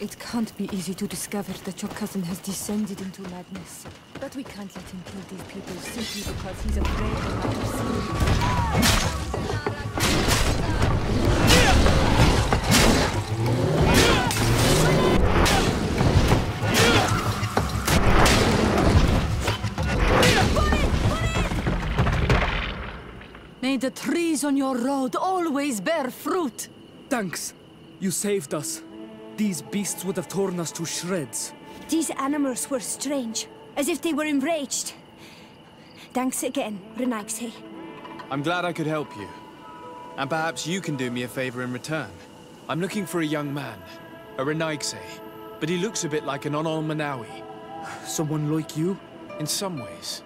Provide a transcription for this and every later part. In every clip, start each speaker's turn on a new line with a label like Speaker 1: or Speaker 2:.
Speaker 1: It can't be easy to discover that your cousin has descended into madness. But we can't let him kill these people simply because he's afraid they might have seen him. May the trees on your road always bear fruit!
Speaker 2: Thanks. You saved us. These beasts would have torn us to shreds.
Speaker 3: These animals were strange, as if they were enraged. Thanks again, Nadaig.
Speaker 4: I'm glad I could help you. And perhaps you can do me a favor in return. I'm looking for a young man, a Nadaig, but he looks a bit like an Magamean.
Speaker 2: Someone like you?
Speaker 4: In some ways.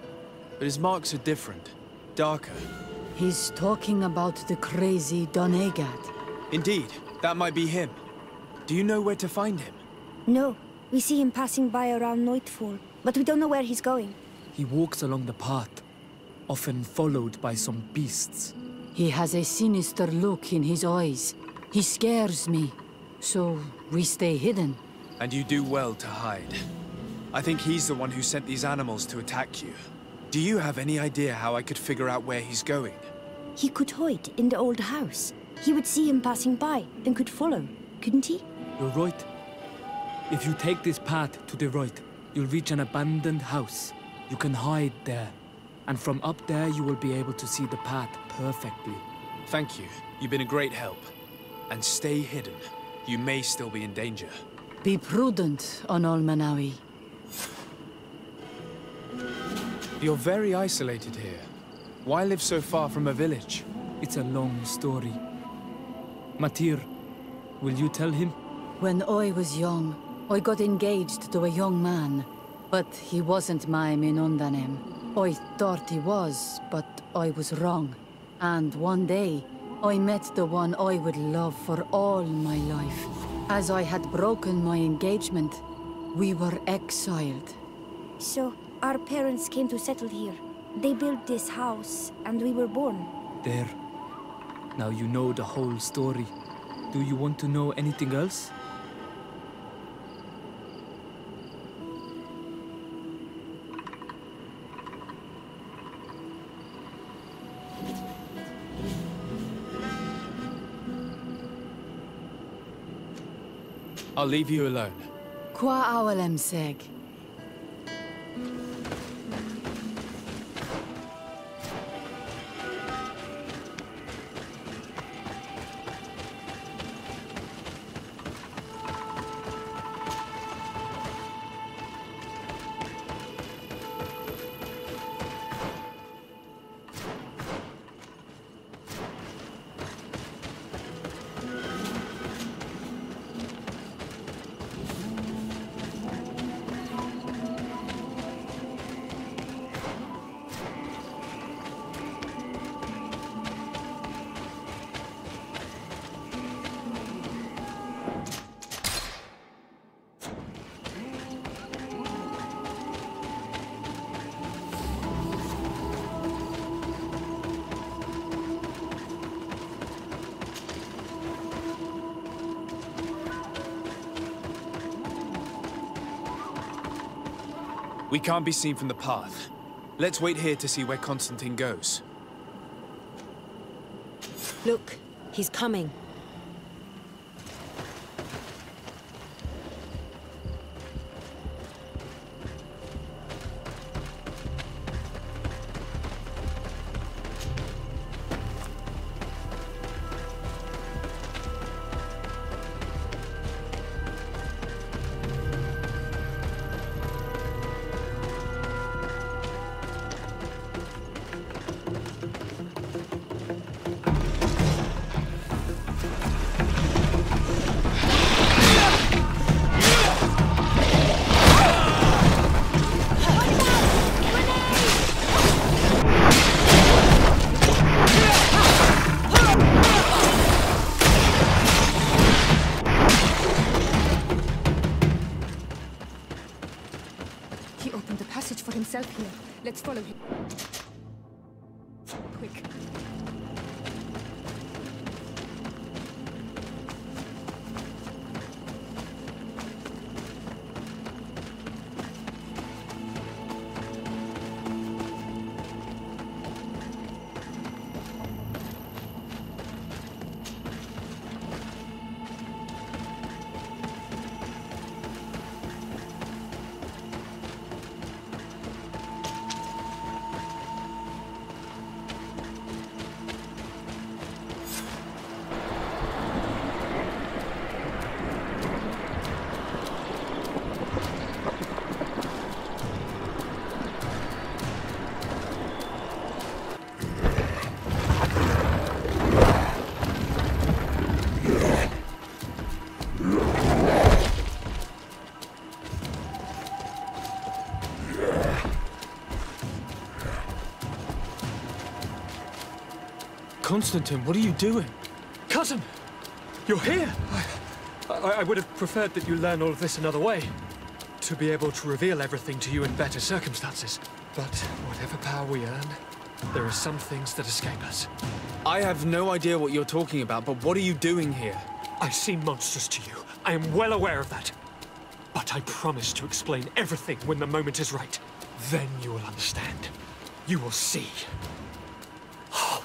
Speaker 4: But his marks are different, darker.
Speaker 1: He's talking about the crazy Nadaig.
Speaker 4: Indeed, that might be him. Do you know where to find him?
Speaker 3: No, we see him passing by around nightfall, but we don't know where he's going.
Speaker 2: He walks along the path, often followed by some beasts.
Speaker 1: He has a sinister look in his eyes. He scares me, so we stay hidden.
Speaker 4: And you do well to hide. I think he's the one who sent these animals to attack you. Do you have any idea how I could figure out where he's going?
Speaker 3: He could hide in the old house. He would see him passing by and could follow, couldn't he?
Speaker 2: You're right. If you take this path to the right, you'll reach an abandoned house. You can hide there. And from up there, you will be able to see the path perfectly.
Speaker 4: Thank you. You've been a great help. And stay hidden. You may still be in danger.
Speaker 1: Be prudent, Magamean.
Speaker 4: You're very isolated here. Why live so far from a village?
Speaker 2: It's a long story. Teer, will you tell him?
Speaker 1: When I was young, I got engaged to a young man. But he wasn't my minundanem. I thought he was, but I was wrong. And one day, I met the one I would love for all my life. As I had broken my engagement, we were exiled.
Speaker 3: So, our parents came to settle here. They built this house, and we were born.
Speaker 2: There. Now you know the whole story. Do you want to know anything else?
Speaker 4: I'll leave you alone.
Speaker 1: Qua awalem seg.
Speaker 4: We can't be seen from the path. Let's wait here to see where Constantine goes.
Speaker 5: Look, he's coming.
Speaker 1: Here. Let's follow him. Quick.
Speaker 4: Constantine, what are you doing?
Speaker 6: Cousin! You're here! I would have preferred that you learn all of this another way. To be able to reveal everything to you in better circumstances. But whatever power we earn, there are some things that escape us.
Speaker 4: I have no idea what you're talking about, but what are you doing here?
Speaker 6: I seem monstrous to you. I am well aware of that. But I promise to explain everything when the moment is right. Then you will understand. You will see. Oh,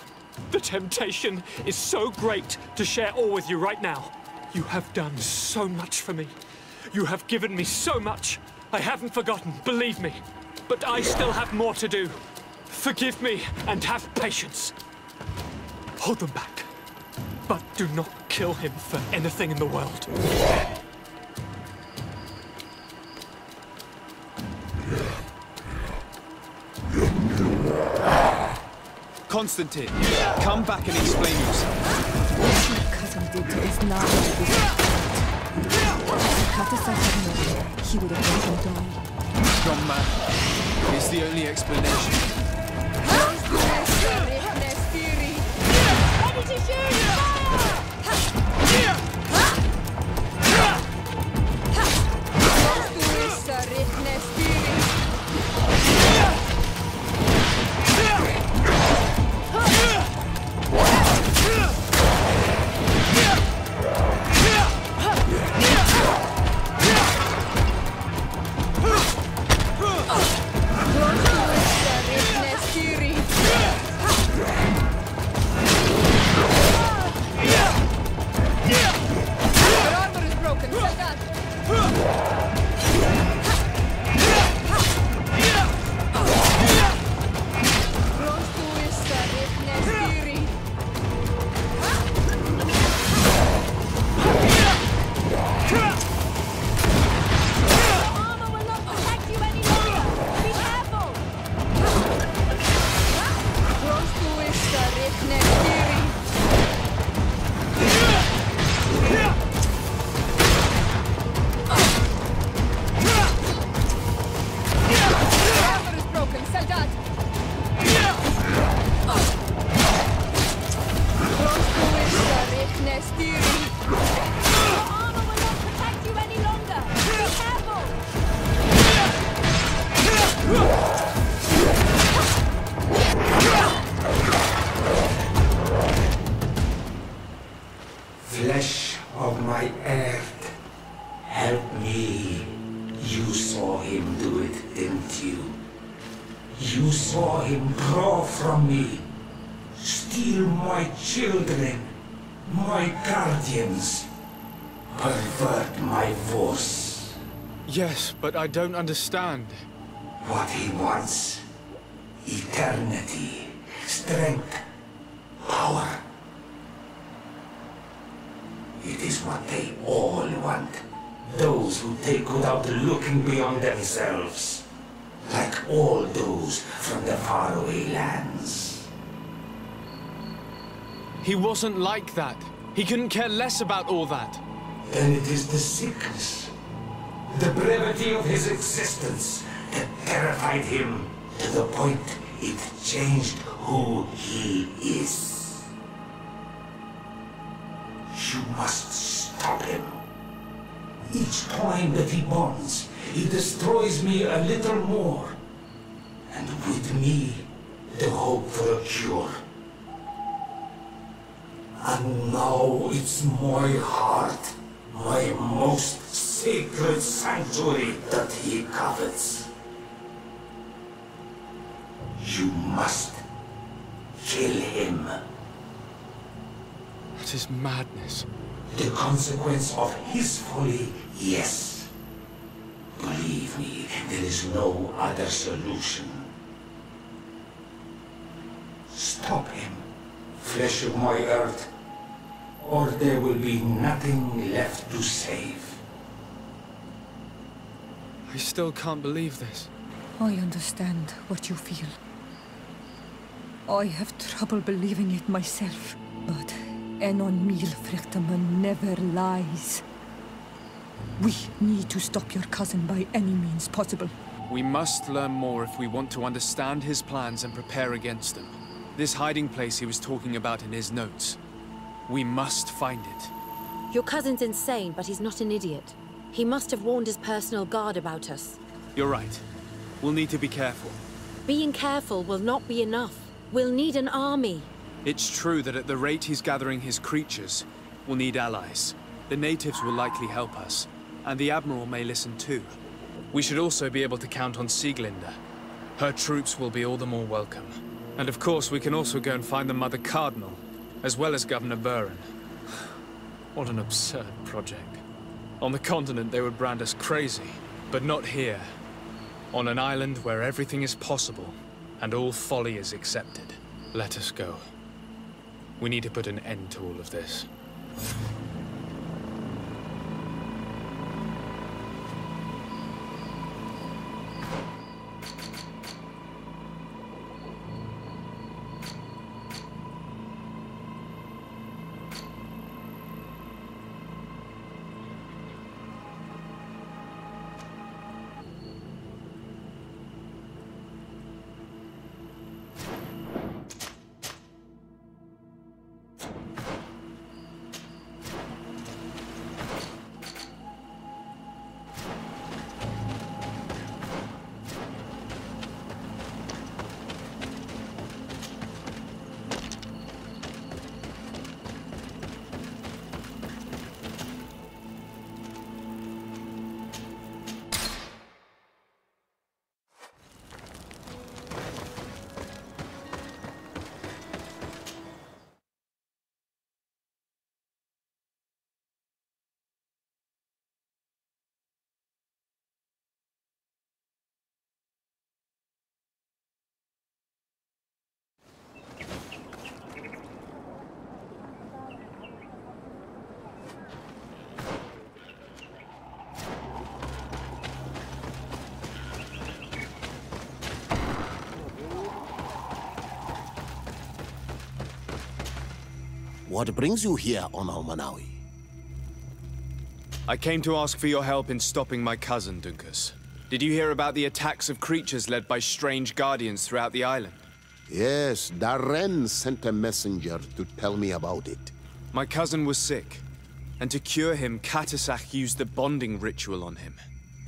Speaker 6: the temptation is so great to share all with you right now. You have done so much for me. You have given me so much. I haven't forgotten, believe me. But I still have more to do. Forgive me and have patience. Hold them back. But do not kill him for anything in the world.
Speaker 4: Constantine, come back and explain yourself.
Speaker 3: What your cousin did to his Nadaig. If he would have let him die.
Speaker 4: Strong man. It's the only explanation.
Speaker 3: Ready to shoot!
Speaker 7: Flesh of my earth, help me. You saw him do it, didn't you? You saw him draw from me, steal my children, my guardians, pervert my voice.
Speaker 4: Yes, but I don't understand.
Speaker 7: What he wants, eternity, strength, power. It is what they all want. Those who take without looking beyond themselves. Like all those from the faraway lands.
Speaker 4: He wasn't like that. He couldn't care less about all that.
Speaker 7: Then it is the sickness, the brevity of his existence that terrified him to the point it changed who he is. You must stop him. Each time that he bonds, he destroys me a little more. And with me, the hope for a cure. And now it's my heart, my most sacred sanctuary that he covets. You must kill him.
Speaker 4: That is madness.
Speaker 7: The consequence of his folly, yes. Believe me, there is no other solution. Stop him, flesh of my earth, or there will be nothing left to save.
Speaker 4: I still can't believe this.
Speaker 3: I understand what you feel. I have trouble believing it myself, but Enon Milfrechtaman never lies. We need to stop your cousin by any means possible.
Speaker 4: We must learn more if we want to understand his plans and prepare against them. This hiding place he was talking about in his notes. We must find it.
Speaker 5: Your cousin's insane, but he's not an idiot. He must have warned his personal guard about us.
Speaker 4: You're right. We'll need to be careful.
Speaker 5: Being careful will not be enough. We'll need an army.
Speaker 4: It's true that at the rate he's gathering his creatures, we'll need allies. The natives will likely help us, and the Admiral may listen too. We should also be able to count on Sieglinde. Her troops will be all the more welcome. And of course, we can also go and find the Mother Cardinal, as well as Governor Buren. What an absurd project. On the continent, they would brand us crazy, but not here. On an island where everything is possible, and all folly is accepted. Let us go. We need to put an end to all of this.
Speaker 8: What brings you here on Almanawi?
Speaker 4: I came to ask for your help in stopping my cousin, Dunkus. Did you hear about the attacks of creatures led by strange guardians throughout the island?
Speaker 8: Yes, Darren sent a messenger to tell me about it.
Speaker 4: My cousin was sick, and to cure him, Katasak used the bonding ritual on him.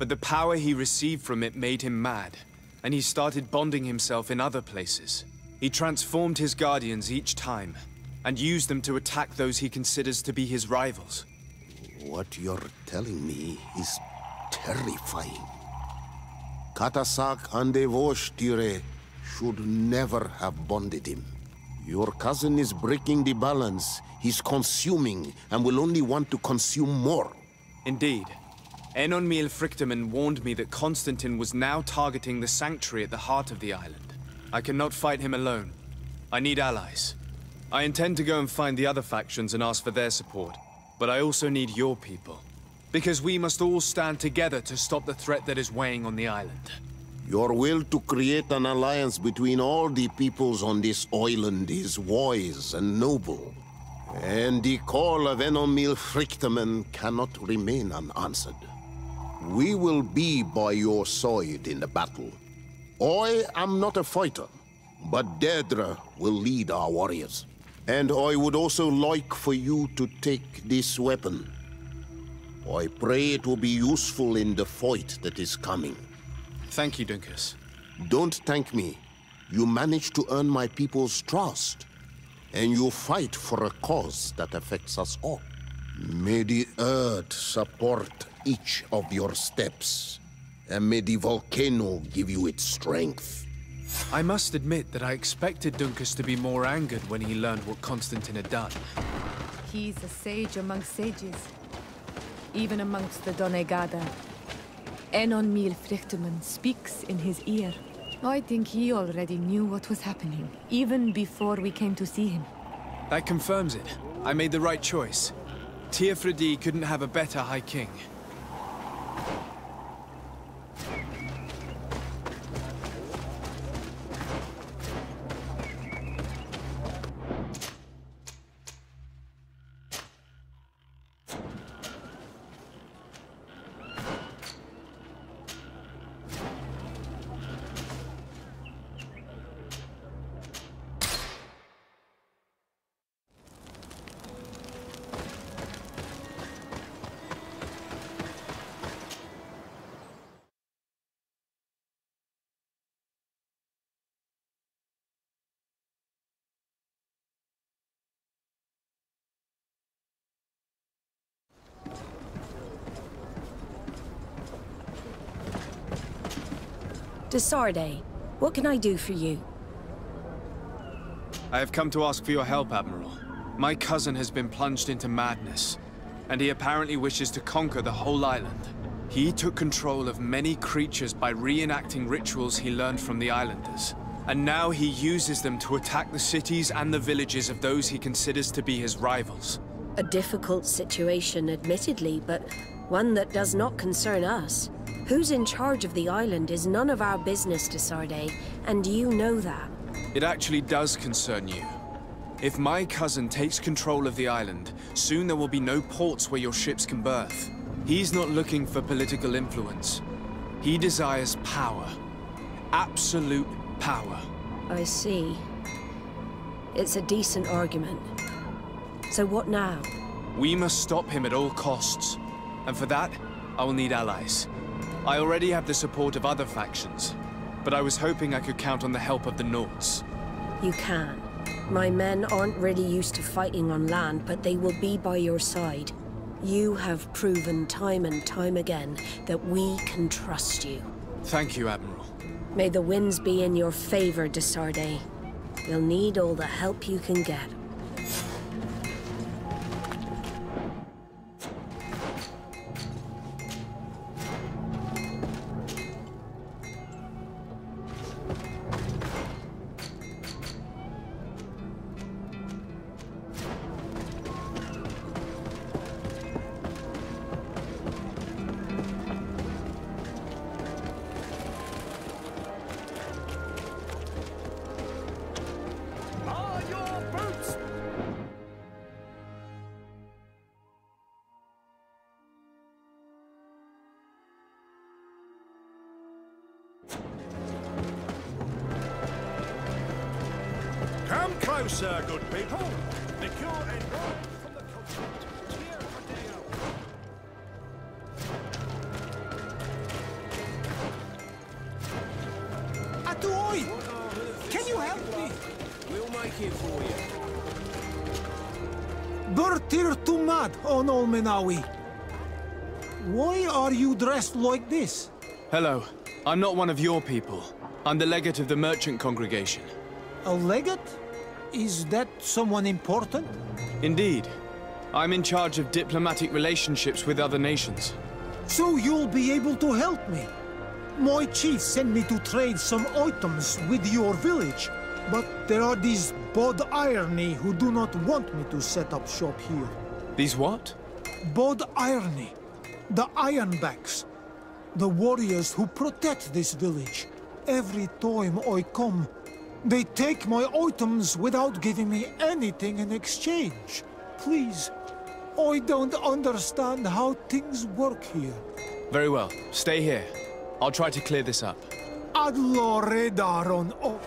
Speaker 4: But the power he received from it made him mad, and he started bonding himself in other places. He transformed his guardians each time, and used them to attack those he considers to be his rivals.
Speaker 8: What you're telling me is terrifying. Katasak and Devosh Teer should never have bonded him. Your cousin is breaking the balance. He's consuming, and will only want to consume more.
Speaker 4: Indeed. Enonmil Frichtemann warned me that Constantine was now targeting the sanctuary at the heart of the island. I cannot fight him alone. I need allies. I intend to go and find the other factions and ask for their support. But I also need your people. Because we must all stand together to stop the threat that is weighing on the island.
Speaker 8: Your will to create an alliance between all the peoples on this island is wise and noble. And the call of Enonmil Frichtemann cannot remain unanswered. We will be by your side in the battle. I am not a fighter, but Daedra will lead our warriors. And I would also like for you to take this weapon. I pray it will be useful in the fight that is coming.
Speaker 4: Thank you, Dunkus.
Speaker 8: Don't thank me. You managed to earn my people's trust. And you fight for a cause that affects us all. May the earth support each of your steps. And may the volcano give you its strength.
Speaker 4: I must admit that I expected Dunkus to be more angered when he learned what Constantine had done.
Speaker 3: He's a sage amongst sages. Even amongst the Donegada. Enonmil Frichtemann speaks in his ear. I think he already knew what was happening, even before we came to see him.
Speaker 4: That confirms it. I made the right choice. Teer Fradee couldn't have a better High King.
Speaker 9: Desarde, what can I do for you?
Speaker 4: I have come to ask for your help, Admiral. My cousin has been plunged into madness, and he apparently wishes to conquer the whole island. He took control of many creatures by reenacting rituals he learned from the islanders. And now he uses them to attack the cities and the villages of those he considers to be his rivals.
Speaker 9: A difficult situation, admittedly, but one that does not concern us. Who's in charge of the island is none of our business, Desarde, and you know that.
Speaker 4: It actually does concern you. If my cousin takes control of the island, soon there will be no ports where your ships can berth. He's not looking for political influence. He desires power. Absolute power.
Speaker 9: I see. It's a decent argument. So what now?
Speaker 4: We must stop him at all costs. And for that, I will need allies. I already have the support of other factions, but I was hoping I could count on the help of the Nords.
Speaker 9: You can. My men aren't really used to fighting on land, but they will be by your side. You have proven time and time again that we can trust you.
Speaker 4: Thank you, Admiral.
Speaker 9: May the winds be in your favor, Desarde. You'll need all the help you can get.
Speaker 10: Come closer, good people. The cure and ride from the continent. Teer, Fradee.
Speaker 7: Atoy! Can you help me?
Speaker 11: We'll make it for you.
Speaker 7: Teer too mad on all Menawi. Why are you dressed like this?
Speaker 4: Hello. I'm not one of your people. I'm the legate of the merchant congregation.
Speaker 7: A legate? Is that someone important?
Speaker 4: Indeed. I'm in charge of diplomatic relationships with other nations.
Speaker 7: So you'll be able to help me. My chief sent me to trade some items with your village, but there are these Bod Irony who do not want me to set up shop here.
Speaker 4: These what?
Speaker 7: Bod Irony. The Ironbacks. The warriors who protect this village. Every time I come, they take my items without giving me anything in exchange. Please, I don't understand how things work here.
Speaker 4: Very well. Stay here. I'll try to clear this up.
Speaker 7: Adlo Redaron. Oh.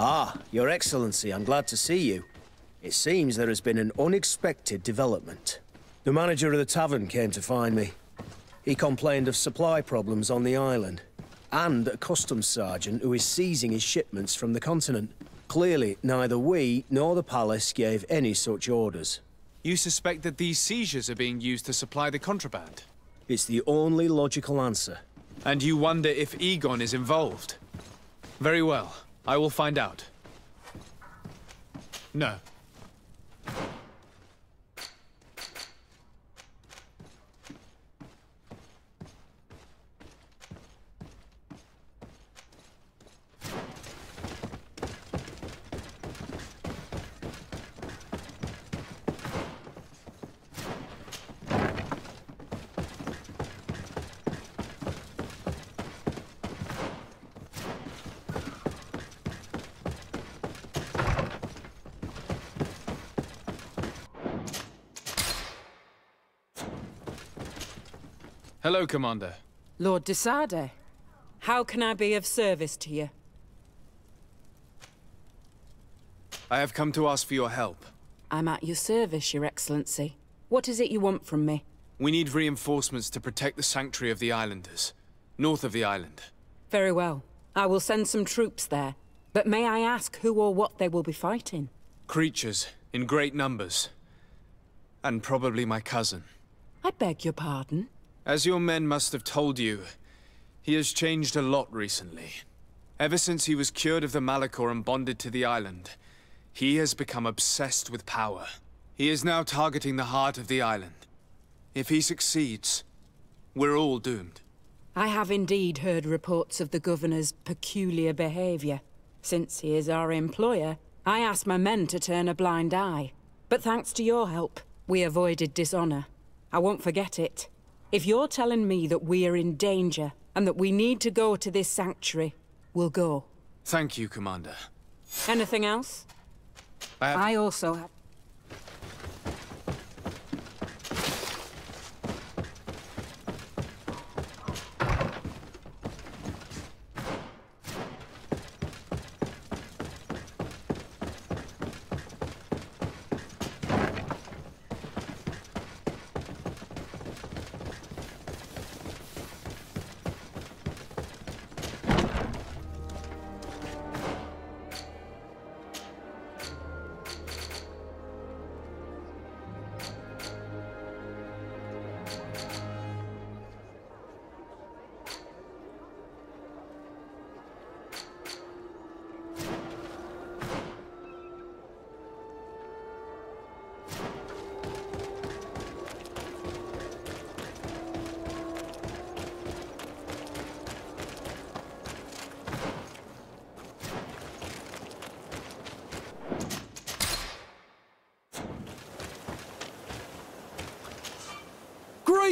Speaker 11: Ah, Your Excellency, I'm glad to see you. It seems there has been an unexpected development. The manager of the tavern came to find me. He complained of supply problems on the island, and a customs sergeant who is seizing his shipments from the continent. Clearly, neither we nor the palace gave any such orders.
Speaker 4: You suspect that these seizures are being used to supply the contraband?
Speaker 11: It's the only logical answer.
Speaker 4: And you wonder if Egon is involved? Very well. I will find out. No. Hello, Commander.
Speaker 12: Lord Desarde, how can I be of service to you?
Speaker 4: I have come to ask for your help.
Speaker 12: I'm at your service, Your Excellency. What is it you want from me?
Speaker 4: We need reinforcements to protect the sanctuary of the Islanders, north of the island.
Speaker 12: Very well. I will send some troops there. But may I ask who or what they will be fighting?
Speaker 4: Creatures, in great numbers. And probably my cousin.
Speaker 12: I beg your pardon?
Speaker 4: As your men must have told you, he has changed a lot recently. Ever since he was cured of the Malachor and bonded to the island, he has become obsessed with power. He is now targeting the heart of the island. If he succeeds, we're all doomed.
Speaker 12: I have indeed heard reports of the Governor's peculiar behavior. Since he is our employer, I asked my men to turn a blind eye. But thanks to your help, we avoided dishonor. I won't forget it. If you're telling me that we are in danger, and that we need to go to this sanctuary, we'll go.
Speaker 4: Thank you, Commander.
Speaker 12: Anything else? I also have...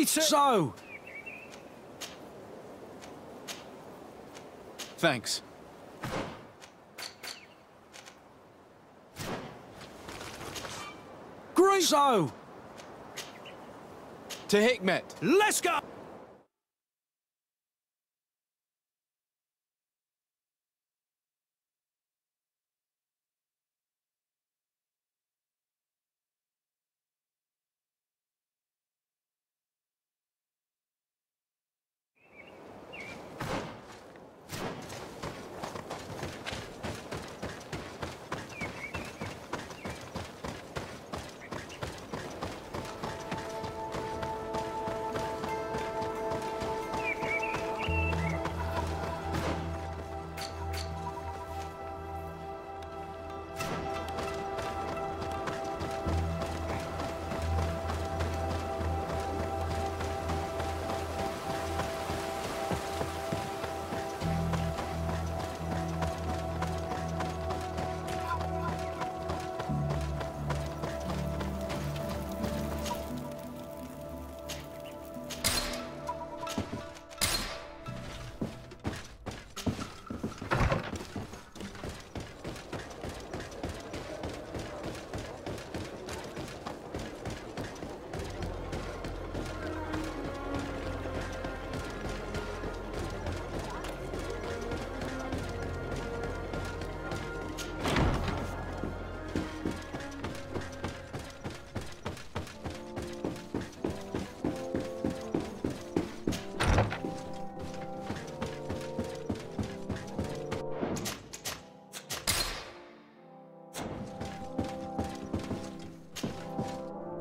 Speaker 11: So!
Speaker 4: Thanks.
Speaker 11: Great! So!
Speaker 4: To Hikmet!
Speaker 11: Let's go!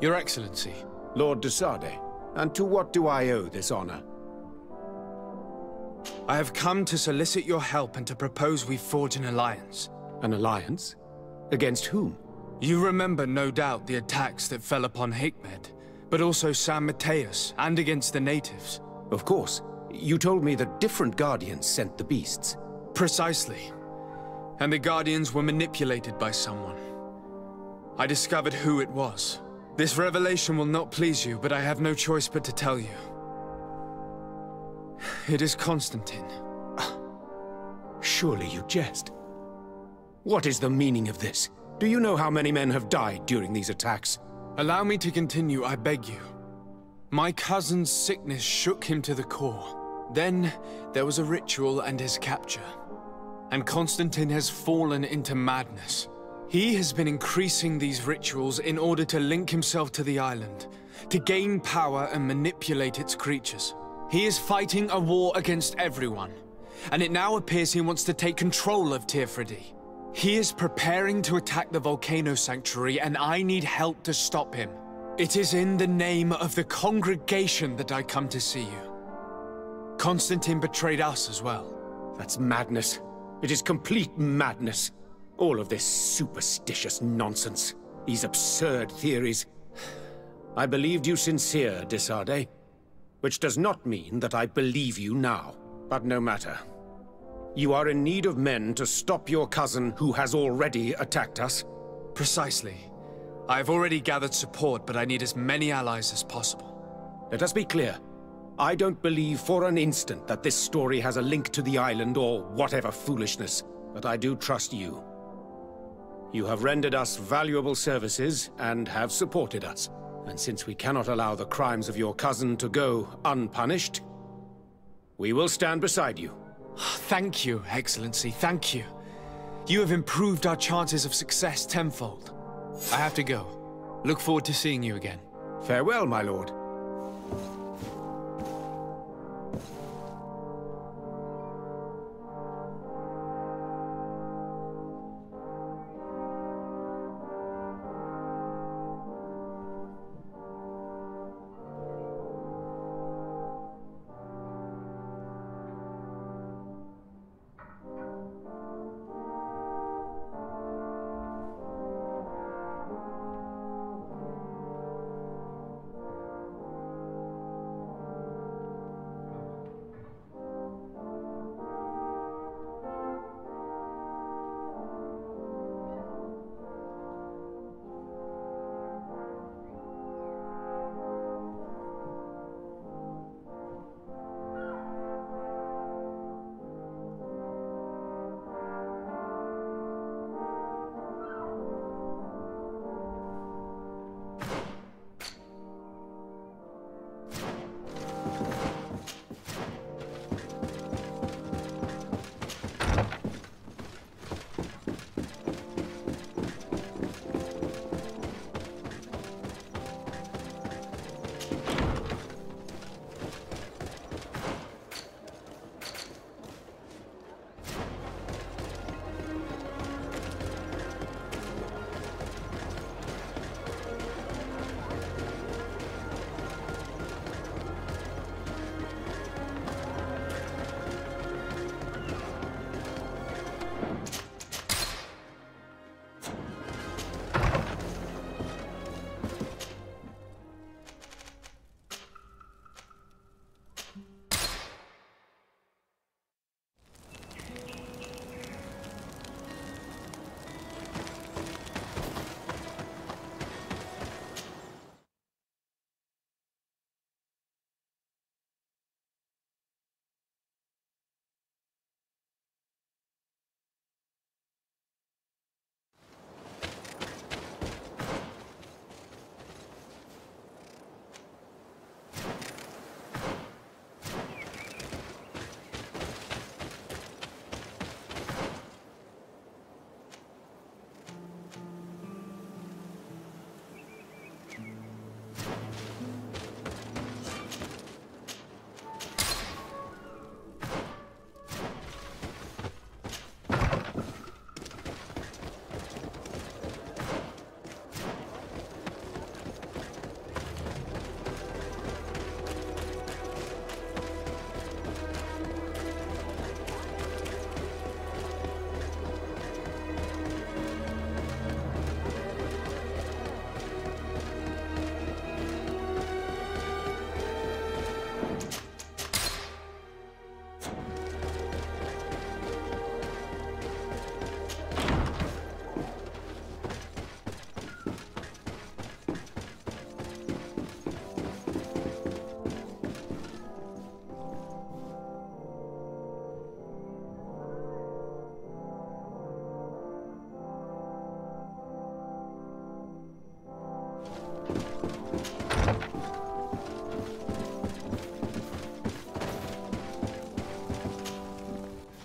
Speaker 4: Your Excellency.
Speaker 13: Lord de Sade, and to what do I owe this honor?
Speaker 4: I have come to solicit your help and to propose we forge an alliance.
Speaker 13: An alliance? Against whom?
Speaker 4: You remember, no doubt, the attacks that fell upon Hikmet, but also San Mateus, and against the natives.
Speaker 13: Of course. You told me that different Guardians sent the beasts.
Speaker 4: Precisely. And the Guardians were manipulated by someone. I discovered who it was. This revelation will not please you, but I have no choice but to tell you. It is Constantine.
Speaker 13: Surely you jest. What is the meaning of this? Do you know how many men have died during these attacks?
Speaker 4: Allow me to continue, I beg you. My cousin's sickness shook him to the core. Then, there was a ritual and his capture. And Constantine has fallen into madness. He has been increasing these rituals in order to link himself to the island, to gain power and manipulate its creatures. He is fighting a war against everyone, and it now appears he wants to take control of Teer Fradee. He is preparing to attack the volcano sanctuary, and I need help to stop him. It is in the name of the congregation that I come to see you. Constantine betrayed us as well.
Speaker 13: That's madness. It is complete madness. All of this superstitious nonsense. These absurd theories. I believed you sincere, de Sardet. Which does not mean that I believe you now. But no matter. You are in need of men to stop your cousin who has already attacked us?
Speaker 4: Precisely. I have already gathered support, but I need as many allies as possible.
Speaker 13: Let us be clear. I don't believe for an instant that this story has a link to the island or whatever foolishness, but I do trust you. You have rendered us valuable services and have supported us. And since we cannot allow the crimes of your cousin to go unpunished, we will stand beside you.
Speaker 4: Thank you, Excellency, thank you. You have improved our chances of success tenfold. I have to go. Look forward to seeing you again.
Speaker 13: Farewell, my lord.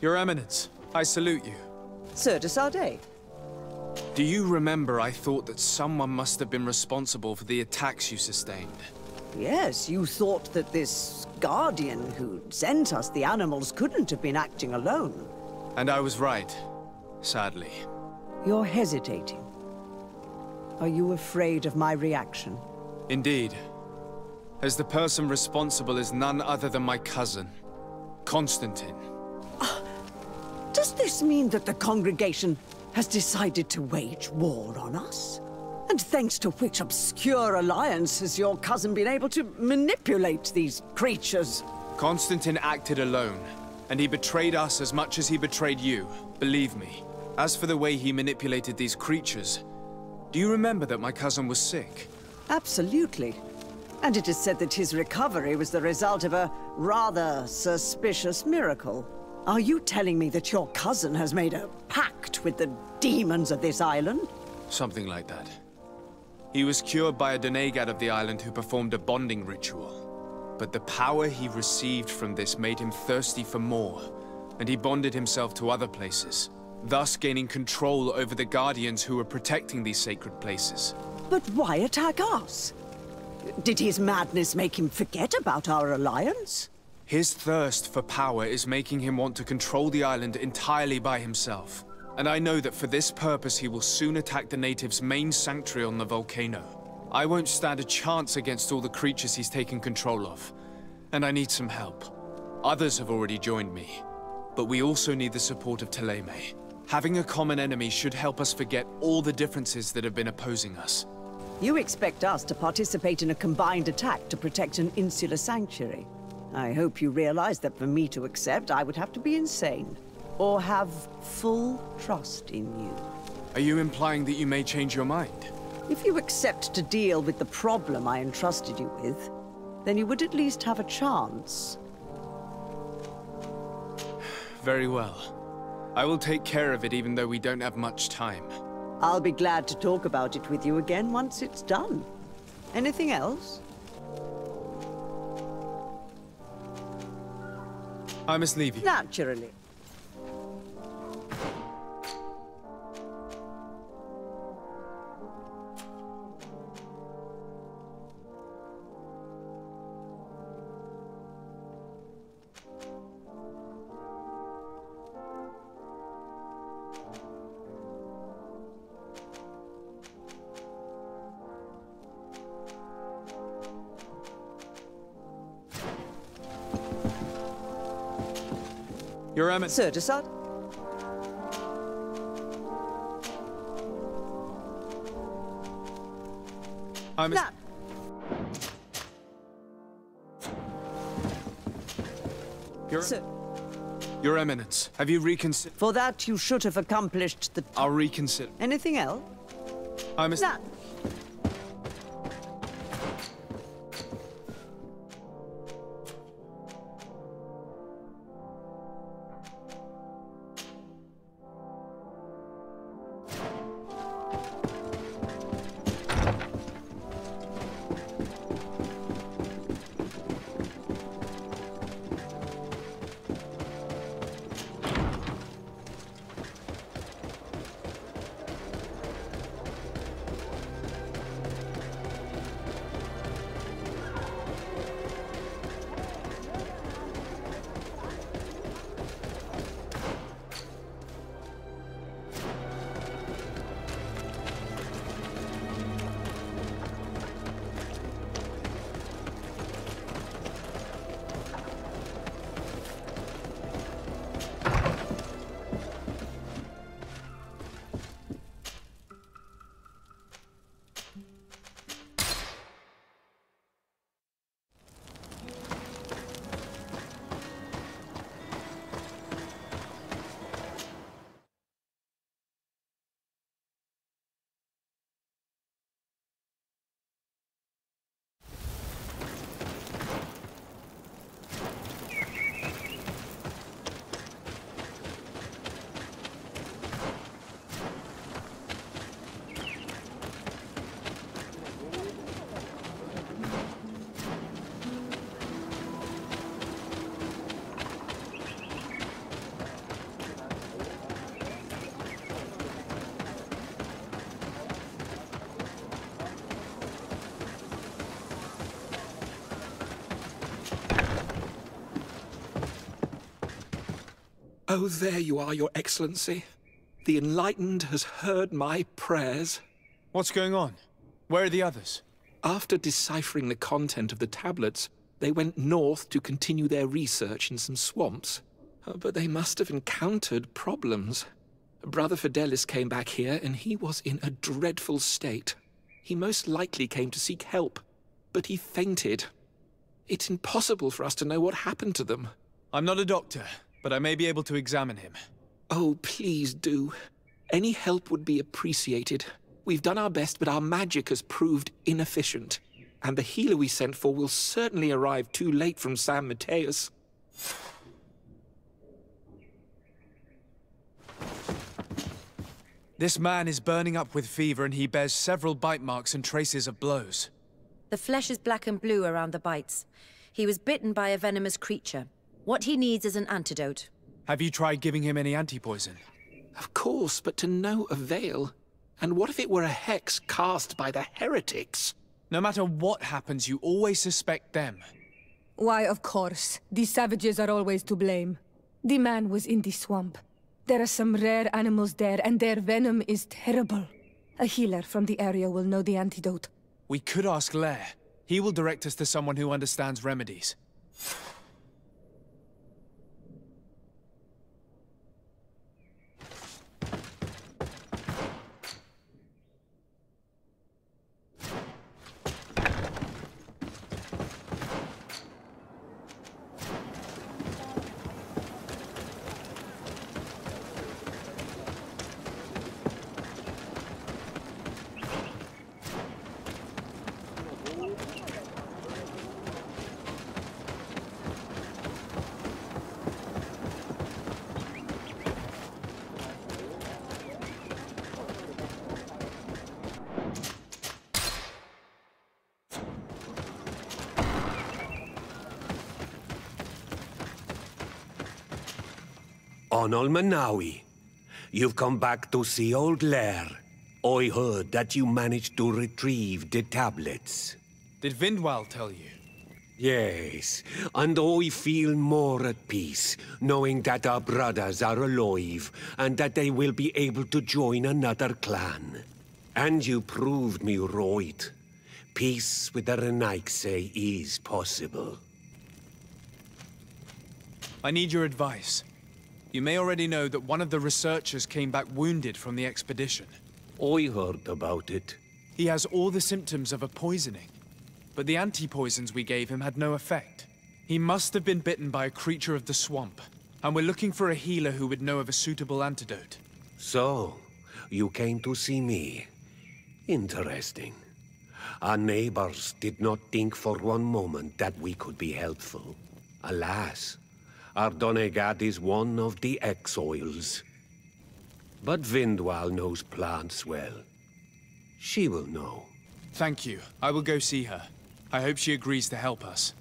Speaker 4: Your Eminence, I salute you.
Speaker 14: Sir de Sardet.
Speaker 4: Do you remember I thought that someone must have been responsible for the attacks you sustained?
Speaker 14: Yes, you thought that this guardian who sent us the animals couldn't have been acting alone.
Speaker 4: And I was right, sadly.
Speaker 14: You're hesitating. Are you afraid of my reaction?
Speaker 4: Indeed. As the person responsible is none other than my cousin, Constantine.
Speaker 14: Does this mean that the congregation has decided to wage war on us? And thanks to which obscure alliance has your cousin been able to manipulate these creatures?
Speaker 4: Constantine acted alone, and he betrayed us as much as he betrayed you, believe me. As for the way he manipulated these creatures, do you remember that my cousin was sick?
Speaker 14: Absolutely. And it is said that his recovery was the result of a rather suspicious miracle. Are you telling me that your cousin has made a pact with the demons of this island?
Speaker 4: Something like that. He was cured by a Nadaig of the island who performed a bonding ritual. But the power he received from this made him thirsty for more, and he bonded himself to other places, thus gaining control over the guardians who were protecting these sacred places.
Speaker 14: But why attack us? Did his madness make him forget about our alliance?
Speaker 4: His thirst for power is making him want to control the island entirely by himself. And I know that for this purpose he will soon attack the natives' main sanctuary on the volcano. I won't stand a chance against all the creatures he's taken control of. And I need some help. Others have already joined me. But we also need the support of Thélème. Having a common enemy should help us forget all the differences that have been opposing us.
Speaker 14: You expect us to participate in a combined attack to protect an insular sanctuary. I hope you realize that for me to accept, I would have to be insane. Or have full trust in you.
Speaker 4: Are you implying that you may change your mind?
Speaker 14: If you accept to deal with the problem I entrusted you with, then you would at least have a chance.
Speaker 4: Very well. I will take care of it even though we don't have much time.
Speaker 14: I'll be glad to talk about it with you again once it's done. Anything else?
Speaker 4: I must leave you.
Speaker 14: Naturally.
Speaker 4: Your Eminence.
Speaker 14: Sir, Desart?
Speaker 4: I'm Your Eminence, have you reconsidered?
Speaker 14: For that, you should have accomplished the...
Speaker 4: I'll reconsider.
Speaker 14: Anything else?
Speaker 4: I'm
Speaker 15: Oh, there you are, Your Excellency. The Enlightened has heard my prayers.
Speaker 4: What's going on? Where are the others?
Speaker 15: After deciphering the content of the tablets, they went north to continue their research in some swamps. But they must have encountered problems. Brother Fidelis came back here, and he was in a dreadful state. He most likely came to seek help, but he fainted. It's impossible for us to know what happened to them.
Speaker 4: I'm not a doctor, but I may be able to examine him.
Speaker 15: Oh, please do. Any help would be appreciated. We've done our best, but our magic has proved inefficient. And the healer we sent for will certainly arrive too late from San Mateus.
Speaker 4: This man is burning up with fever, and he bears several bite marks and traces of blows.
Speaker 5: The flesh is black and blue around the bites. He was bitten by a venomous creature. What he needs is an antidote.
Speaker 4: Have you tried giving him any anti-poison?
Speaker 15: Of course, but to no avail. And what if it were a hex cast by the heretics?
Speaker 4: No matter what happens, you always suspect them.
Speaker 3: Why, of course. These savages are always to blame. The man was in the swamp. There are some rare animals there, and their venom is terrible. A healer from the area will know the antidote.
Speaker 4: We could ask Lair. He will direct us to someone who understands remedies.
Speaker 16: Onol Manawi, you've come back to see old Lair. I heard that you managed to retrieve the tablets.
Speaker 4: Did Vindwal tell you?
Speaker 16: Yes, and I feel more at peace, knowing that our brothers are alive, and that they will be able to join another clan. And you proved me right. Peace with the Renaigse is possible.
Speaker 4: I need your advice. You may already know that one of the researchers came back wounded from the expedition.
Speaker 16: I heard about it.
Speaker 4: He has all the symptoms of a poisoning, but the anti-poisons we gave him had no effect. He must have been bitten by a creature of the swamp, and we're looking for a healer who would know of a suitable antidote.
Speaker 16: So, you came to see me. Interesting. Our neighbors did not think for one moment that we could be helpful. Alas, our Donegat is one of the exiles. But Vindwal knows plants well. She will know.
Speaker 4: Thank you. I will go see her. I hope she agrees to help us.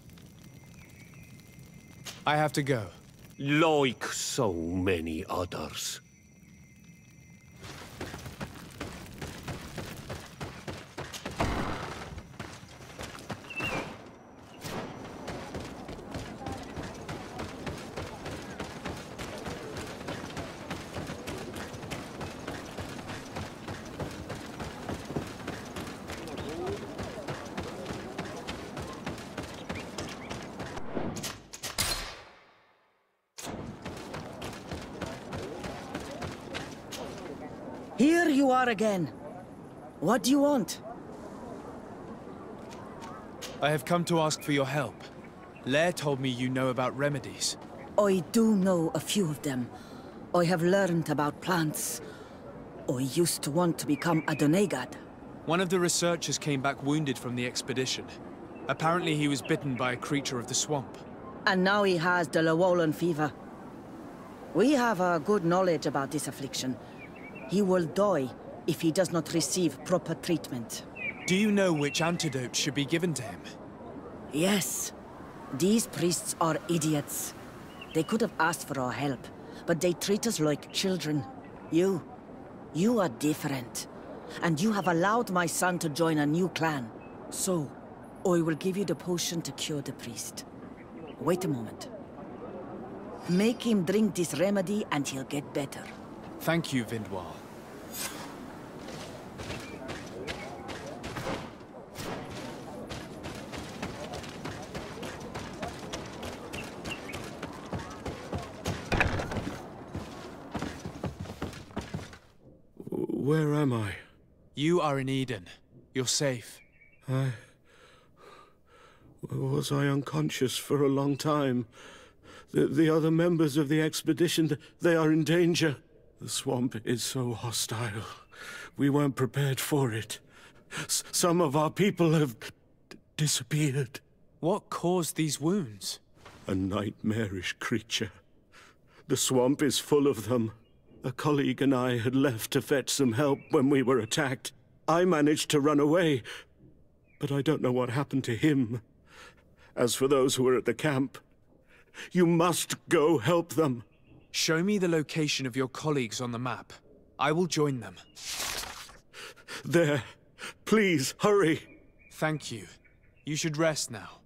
Speaker 4: I have to go.
Speaker 16: Like so many others.
Speaker 17: Here you are again. What do you want?
Speaker 4: I have come to ask for your help. Lair told me you know about remedies.
Speaker 17: I do know a few of them. I have learned about plants. I used to want to become a Donegat.
Speaker 4: One of the researchers came back wounded from the expedition. Apparently he was bitten by a creature of the swamp.
Speaker 17: And now he has the Llewellyn fever. We have a good knowledge about this affliction. He will die if he does not receive proper treatment.
Speaker 4: Do you know which antidote should be given to him?
Speaker 17: Yes. These priests are idiots. They could have asked for our help, but they treat us like children. You are different. And you have allowed my son to join a new clan. So, I will give you the potion to cure the priest. Wait a moment. Make him drink this remedy and he'll get better.
Speaker 4: Thank you, Vindwal.
Speaker 16: Where am I?
Speaker 4: You are in Eden. You're safe.
Speaker 16: Was I unconscious for a long time? The other members of the expedition, they are in danger. The swamp is so hostile. We weren't prepared for it. Some of our people have disappeared.
Speaker 4: What caused these wounds?
Speaker 16: A nightmarish creature. The swamp is full of them. A colleague and I had left to fetch some help when we were attacked. I managed to run away, but I don't know what happened to him. As for those who were at the camp, you must go help them.
Speaker 4: Show me the location of your colleagues on the map. I will join them.
Speaker 16: There. Please, hurry.
Speaker 4: Thank you. You should rest now.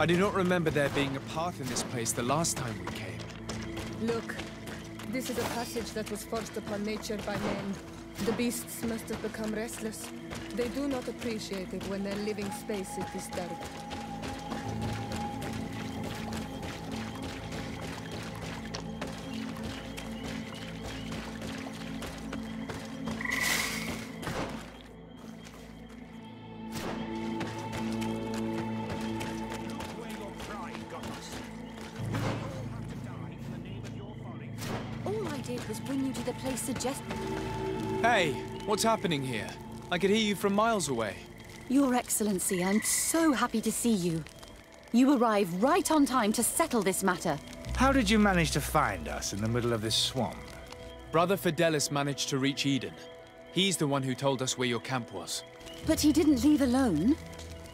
Speaker 4: I do not remember there being a path in this place the last time we came.
Speaker 18: Look, this is a passage that was forced upon nature by men. The beasts must have become restless. They do not appreciate it when their living space is disturbed. Was bring you to the place suggested.
Speaker 4: Hey, what's happening here? I could hear you from miles away.
Speaker 1: Your Excellency, I'm so happy to see you. You arrived right on time to settle this matter.
Speaker 19: How did you manage to find us in the middle of this swamp?
Speaker 4: Brother Fidelis managed to reach Eden. He's the one who told us where your camp was.
Speaker 1: But he didn't leave alone.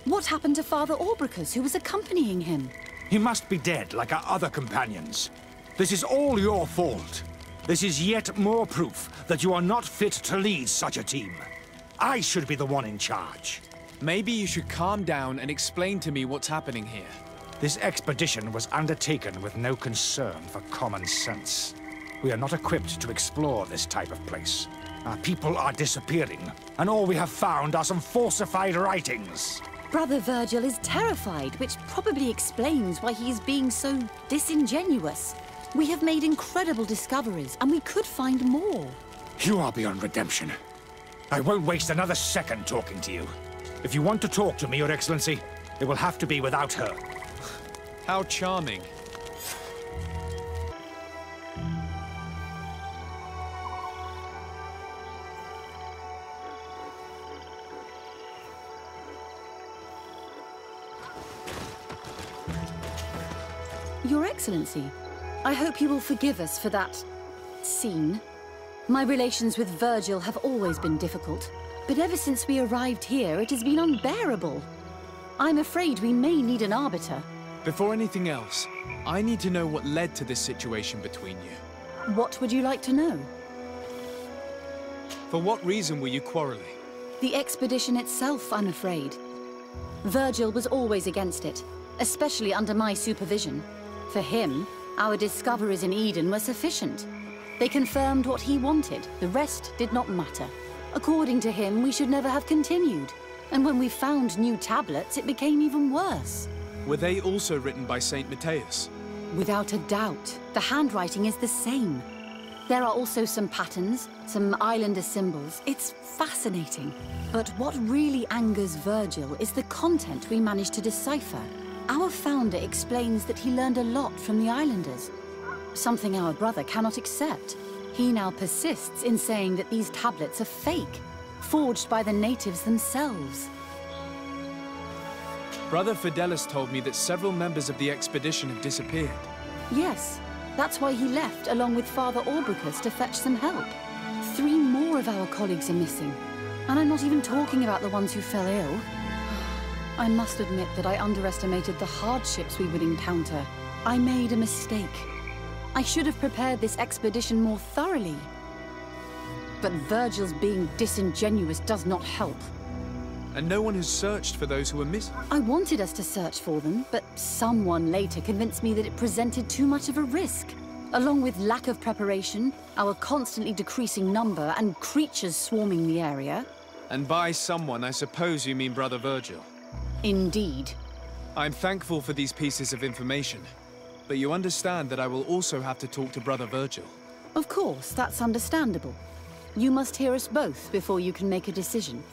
Speaker 1: What happened to Father Orbricus, who was accompanying him?
Speaker 19: He must be dead, like our other companions. This is all your fault. This is yet more proof that you are not fit to lead such a team. I should be the one in charge.
Speaker 4: Maybe you should calm down and explain to me what's happening here.
Speaker 19: This expedition was undertaken with no concern for common sense. We are not equipped to explore this type of place. Our people are disappearing, and all we have found are some falsified writings.
Speaker 1: Brother Virgil is terrified, which probably explains why he is being so disingenuous. We have made incredible discoveries, and we could find more.
Speaker 19: You are beyond redemption. I won't waste another second talking to you. If you want to talk to me, Your Excellency, it will have to be without her.
Speaker 4: How charming.
Speaker 1: Your Excellency, I hope you will forgive us for that scene. My relations with Virgil have always been difficult, but ever since we arrived here, it has been unbearable. I'm afraid we may need an arbiter.
Speaker 4: Before anything else, I need to know what led to this situation between you.
Speaker 1: What would you like to know?
Speaker 4: For what reason were you quarreling?
Speaker 1: The expedition itself, I'm afraid. Virgil was always against it, especially under my supervision. For him, our discoveries in Eden were sufficient. They confirmed what he wanted. The rest did not matter. According to him, we should never have continued. And when we found new tablets, it became even worse.
Speaker 4: Were they also written by Saint Matthias?
Speaker 1: Without a doubt. The handwriting is the same. There are also some patterns, some islander symbols. It's fascinating. But what really angers Virgil is the content we managed to decipher. Our founder explains that he learned a lot from the islanders. Something our brother cannot accept. He now persists in saying that these tablets are fake, forged by the natives themselves.
Speaker 4: Brother Fidelis told me that several members of the expedition have disappeared.
Speaker 1: Yes, that's why he left along with Father Orbricus to fetch some help. 3 more of our colleagues are missing. And I'm not even talking about the ones who fell ill. I must admit that I underestimated the hardships we would encounter. I made a mistake. I should have prepared this expedition more thoroughly. But Virgil's being disingenuous does not help.
Speaker 4: And no one has searched for those who were missing?
Speaker 1: I wanted us to search for them, but someone later convinced me that it presented too much of a risk. Along with lack of preparation, our constantly decreasing number, and creatures swarming the area.
Speaker 4: And by someone, I suppose you mean Brother Virgil.
Speaker 1: Indeed.
Speaker 4: I'm thankful for these pieces of information, but you understand that I will also have to talk to Brother Virgil.
Speaker 1: Of course, that's understandable. You must hear us both before you can make a decision.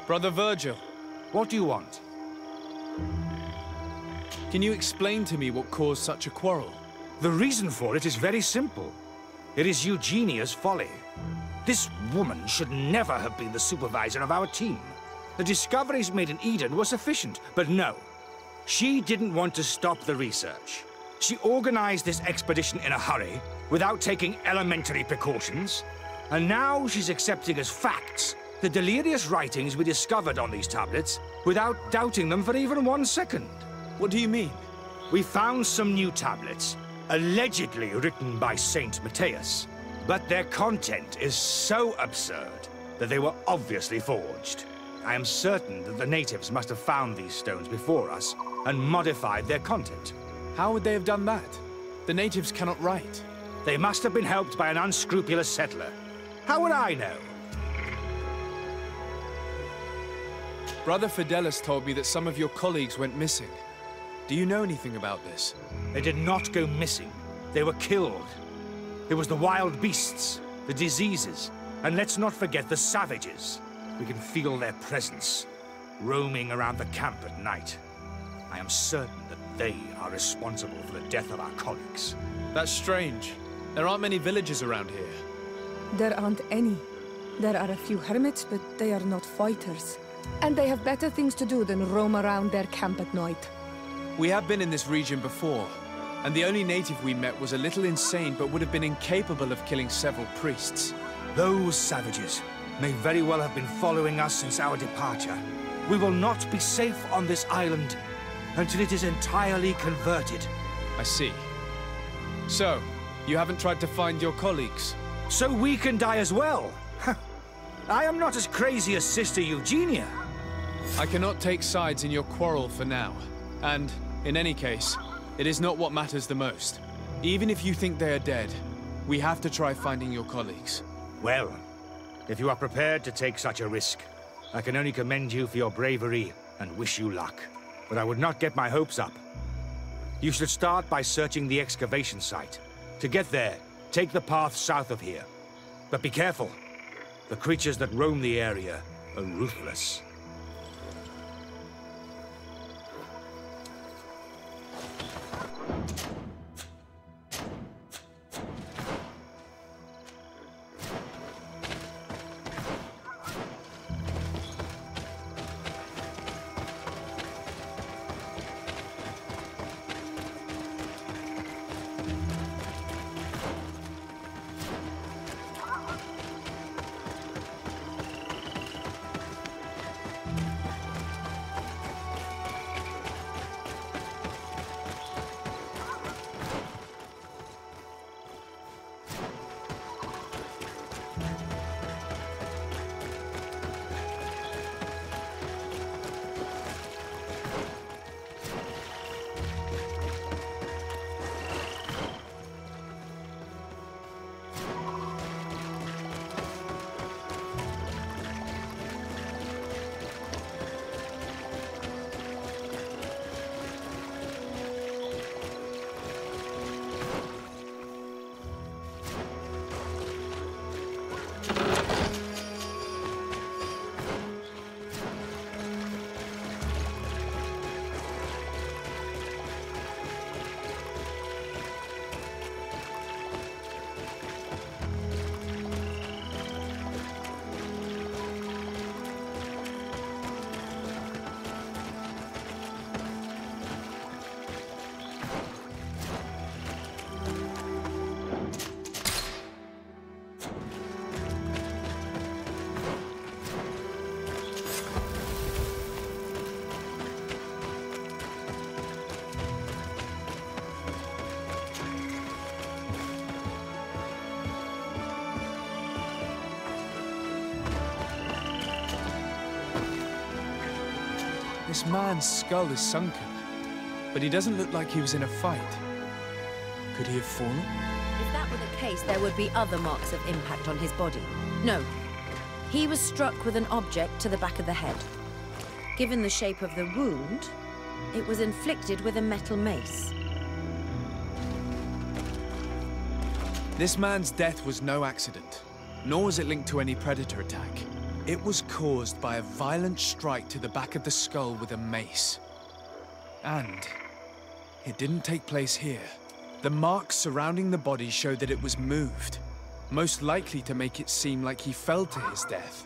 Speaker 4: Brother Virgil.
Speaker 19: What do you want?
Speaker 4: Can you explain to me what caused such a quarrel?
Speaker 19: The reason for it is very simple. It is Eugenia's folly. This woman should never have been the supervisor of our team. The discoveries made in Eden were sufficient, but no. She didn't want to stop the research. She organized this expedition in a hurry, without taking elementary precautions, and now she's accepting as facts the delirious writings we discovered on these tablets without doubting them for even 1 second.
Speaker 4: What do you mean?
Speaker 19: We found some new tablets, allegedly written by Saint Matthias, but their content is so absurd that they were obviously forged. I am certain that the natives must have found these stones before us and modified their content.
Speaker 4: How would they have done that? The natives cannot write.
Speaker 19: They must have been helped by an unscrupulous settler. How would I know?
Speaker 4: Brother Fidelis told me that some of your colleagues went missing. Do you know anything about this?
Speaker 19: They did not go missing. They were killed. It was the wild beasts, the diseases, and let's not forget the savages. We can feel their presence, roaming around the camp at night. I am certain that they are responsible for the death of our colleagues.
Speaker 4: That's strange. There aren't many villages around here.
Speaker 18: There aren't any. There are a few hermits, but they are not fighters. And they have better things to do than roam around their camp at night.
Speaker 4: We have been in this region before, and the only native we met was a little insane but would have been incapable of killing several priests.
Speaker 19: Those savages may very well have been following us since our departure. We will not be safe on this island until it is entirely converted.
Speaker 4: I see. So, you haven't tried to find your colleagues?
Speaker 19: So we can die as well. I am not as crazy as Sister Eugenia.
Speaker 4: I cannot take sides in your quarrel for now. And, in any case, it is not what matters the most. Even if you think they are dead, we have to try finding your colleagues.
Speaker 19: Well, if you are prepared to take such a risk, I can only commend you for your bravery and wish you luck. But I would not get my hopes up. You should start by searching the excavation site. To get there, take the path south of here. But be careful. The creatures that roam the area are ruthless.
Speaker 4: This man's skull is sunken, but he doesn't look like he was in a fight. Could he have fallen?
Speaker 5: If that were the case, there would be other marks of impact on his body. No. He was struck with an object to the back of the head. Given the shape of the wound, it was inflicted with a metal mace.
Speaker 4: This man's death was no accident, nor was it linked to any predator attack. It was caused by a violent strike to the back of the skull with a mace. And it didn't take place here. The marks surrounding the body show that it was moved, most likely to make it seem like he fell to his death.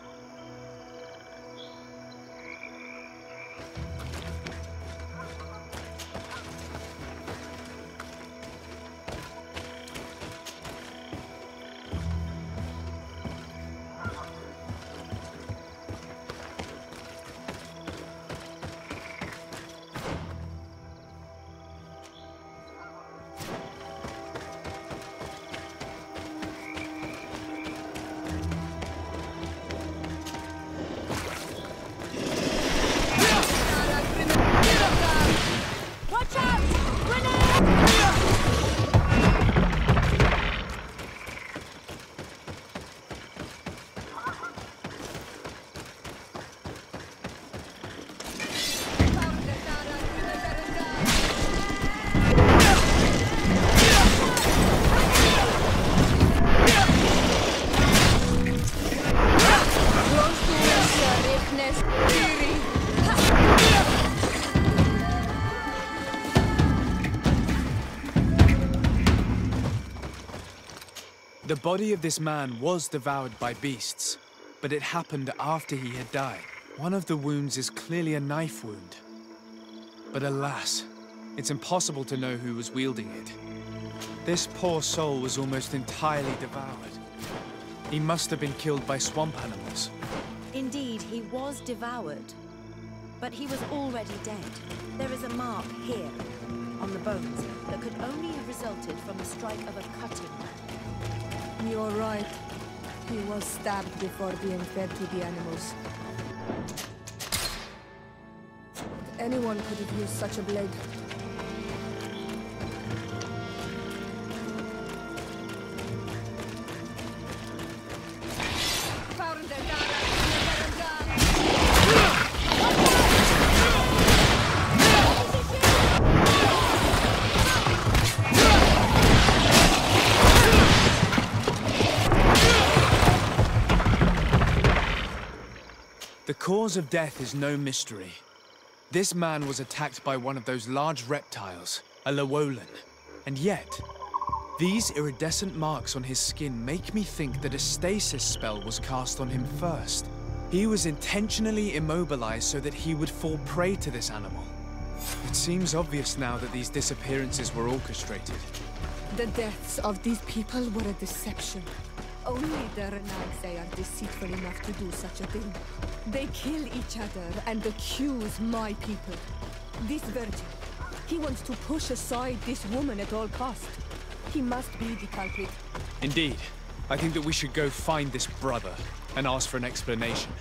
Speaker 4: The body of this man was devoured by beasts, but it happened after he had died. One of the wounds is clearly a knife wound. But alas, it's impossible to know who was wielding it. This poor soul was almost entirely devoured. He must have been killed by swamp animals.
Speaker 5: Indeed, he was devoured, but he was already dead. There is a mark here, on the bones, that could only have resulted from the strike of a cutting.
Speaker 18: You're right. He was stabbed before being fed to the animals. Anyone could have used such a blade.
Speaker 4: The cause of death is no mystery. This man was attacked by one of those large reptiles, a Llewellyn. And yet, these iridescent marks on his skin make me think that a stasis spell was cast on him first. He was intentionally immobilized so that he would fall prey to this animal. It seems obvious now that these disappearances were orchestrated.
Speaker 18: The deaths of these people were a deception. Only the Nadaig are deceitful enough to do such a thing. They kill each other and accuse my people. This virgin, he wants to push aside this woman at all cost. He must be the culprit.
Speaker 4: Indeed. I think that we should go find this brother and ask for an explanation.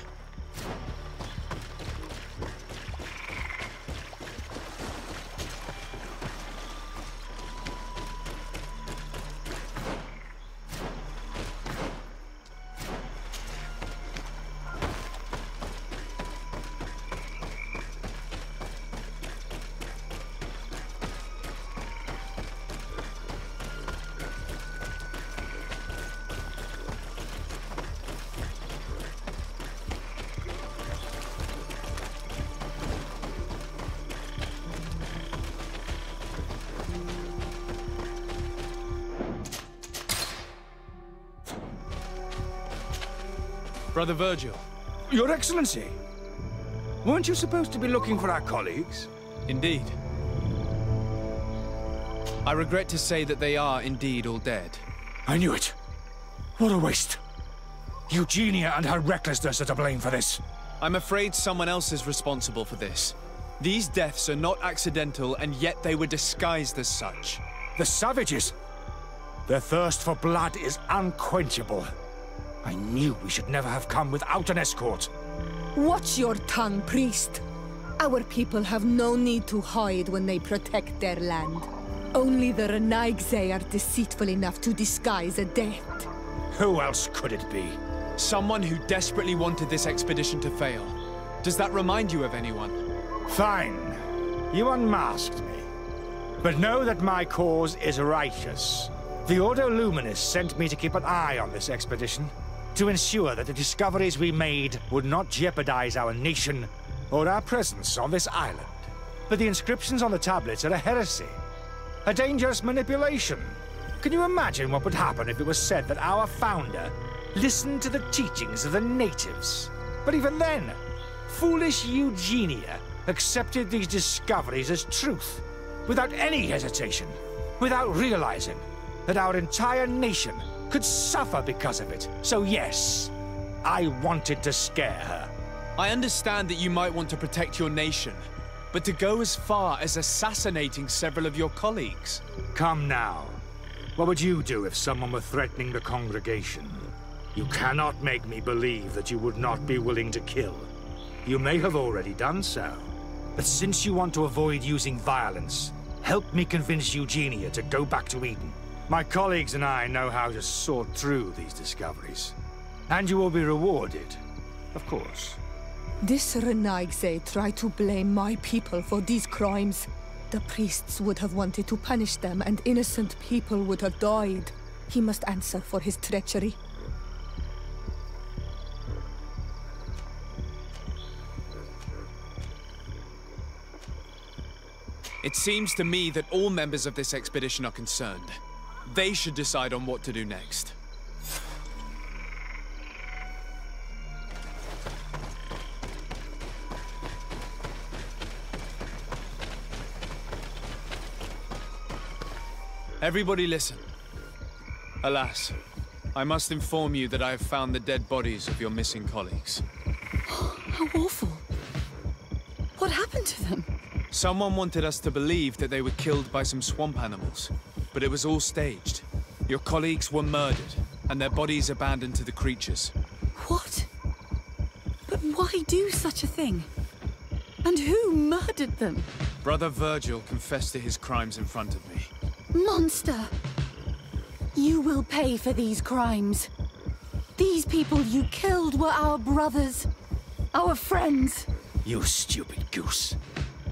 Speaker 4: Brother Virgil.
Speaker 19: Your Excellency! Weren't you supposed to be looking for our colleagues?
Speaker 4: Indeed. I regret to say that they are indeed all dead.
Speaker 19: I knew it. What a waste. Eugenia and her recklessness are to blame for this.
Speaker 4: I'm afraid someone else is responsible for this. These deaths are not accidental, and yet they were disguised as such.
Speaker 19: The savages! Their thirst for blood is unquenchable. I knew we should never have come without an escort.
Speaker 18: Watch your tongue, priest. Our people have no need to hide when they protect their land. Only the Nadaig are deceitful enough to disguise a death.
Speaker 19: Who else could it be?
Speaker 4: Someone who desperately wanted this expedition to fail. Does that remind you of anyone?
Speaker 19: Fine. You unmasked me. But know that my cause is righteous. The Ordo Luminis sent me to keep an eye on this expedition, to ensure that the discoveries we made would not jeopardize our nation or our presence on this island. But the inscriptions on the tablets are a heresy, a dangerous manipulation. Can you imagine what would happen if it was said that our founder listened to the teachings of the natives? But even then, foolish Eugenia accepted these discoveries as truth, without any hesitation, without realizing that our entire nation could suffer because of it. So yes, I wanted to scare her.
Speaker 4: I understand that you might want to protect your nation, but to go as far as assassinating several of your colleagues...
Speaker 19: Come now. What would you do if someone were threatening the congregation? You cannot make me believe that you would not be willing to kill. You may have already done so. But since you want to avoid using violence, help me convince Eugenia to go back to Eden. My colleagues and I know how to sort through these discoveries. And you will be rewarded, of course.
Speaker 18: This Nadaig tried to blame my people for these crimes. The priests would have wanted to punish them, and innocent people would have died. He must answer for his treachery.
Speaker 4: It seems to me that all members of this expedition are concerned. They should decide on what to do next. Everybody listen. Alas, I must inform you that I have found the dead bodies of your missing colleagues.
Speaker 1: How awful. What happened to them?
Speaker 4: Someone wanted us to believe that they were killed by some swamp animals, but it was all staged. Your colleagues were murdered, and their bodies abandoned to the creatures.
Speaker 1: What? But why do such a thing? And who murdered them?
Speaker 4: Brother Virgil confessed to his crimes in front of me.
Speaker 1: Monster! You will pay for these crimes. These people you killed were our brothers, our friends.
Speaker 19: You stupid goose.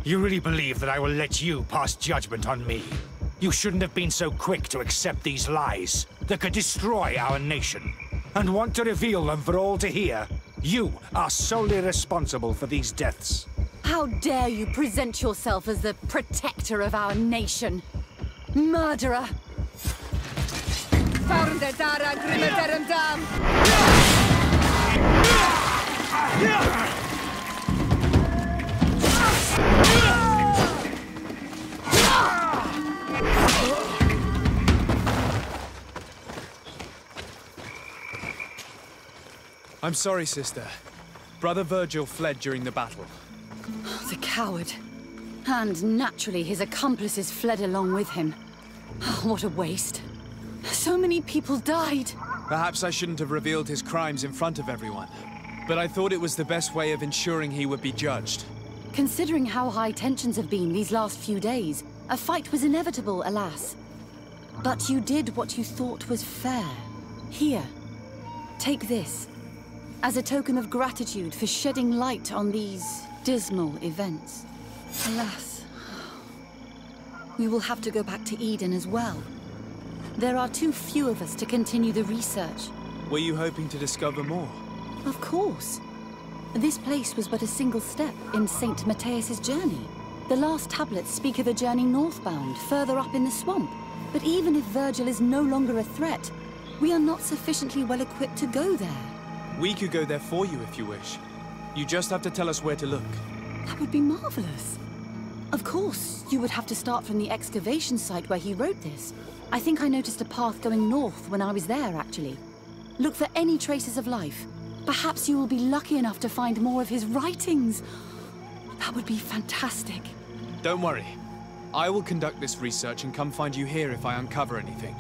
Speaker 19: You really believe that I will let you pass judgment on me? You shouldn't have been so quick to accept these lies that could destroy our nation, and want to reveal them for all to hear. You are solely responsible for these deaths.
Speaker 1: How dare you present yourself as the protector of our nation? Murderer!
Speaker 4: I'm sorry, sister. Brother Virgil fled during the battle.
Speaker 1: The coward. And naturally, his accomplices fled along with him. What a waste. So many people died.
Speaker 4: Perhaps I shouldn't have revealed his crimes in front of everyone. But I thought it was the best way of ensuring he would be judged.
Speaker 1: Considering how high tensions have been these last few days, a fight was inevitable, alas. But you did what you thought was fair. Here, take this. As a token of gratitude for shedding light on these dismal events. Alas, we will have to go back to Eden as well. There are too few of us to continue the research.
Speaker 4: Were you hoping to discover more?
Speaker 1: Of course. This place was but a single step in St. Matthias's journey. The last tablets speak of a journey northbound, further up in the swamp. But even if Virgil is no longer a threat, we are not sufficiently well equipped to go there.
Speaker 4: We could go there for you if you wish. You just have to tell us where to look.
Speaker 1: That would be marvelous. Of course, you would have to start from the excavation site where he wrote this. I think I noticed a path going north when I was there, actually. Look for any traces of life. Perhaps you will be lucky enough to find more of his writings. That would be fantastic.
Speaker 4: Don't worry. I will conduct this research and come find you here if I uncover anything.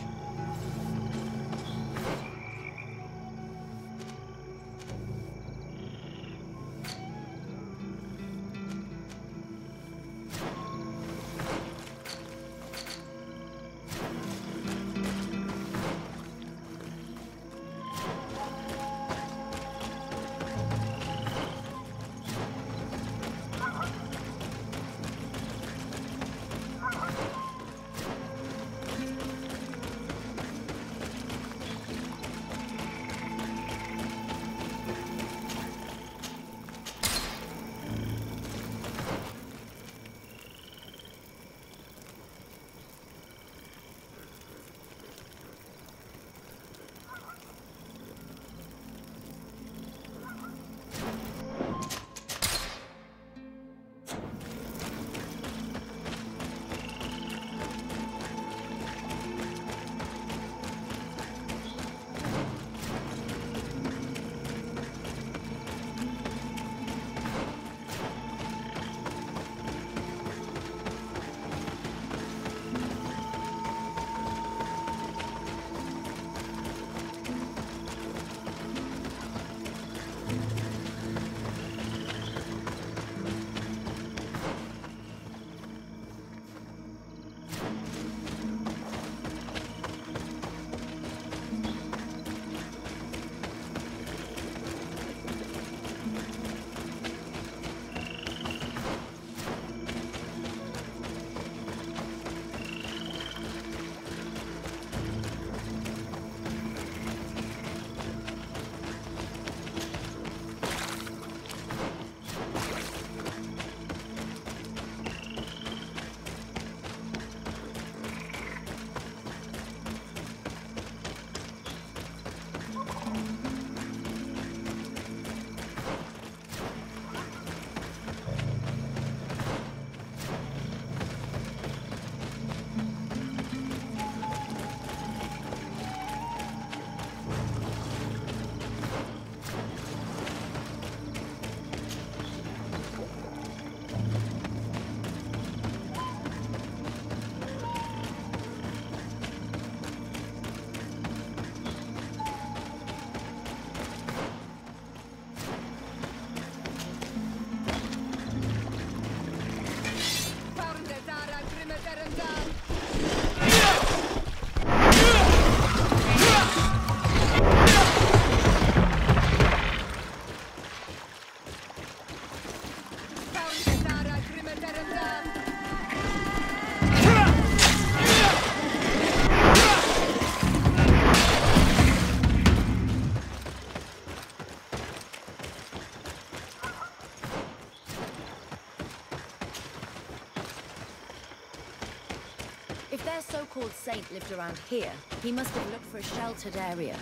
Speaker 5: If their so-called saint lived around here, he must have looked for a sheltered area.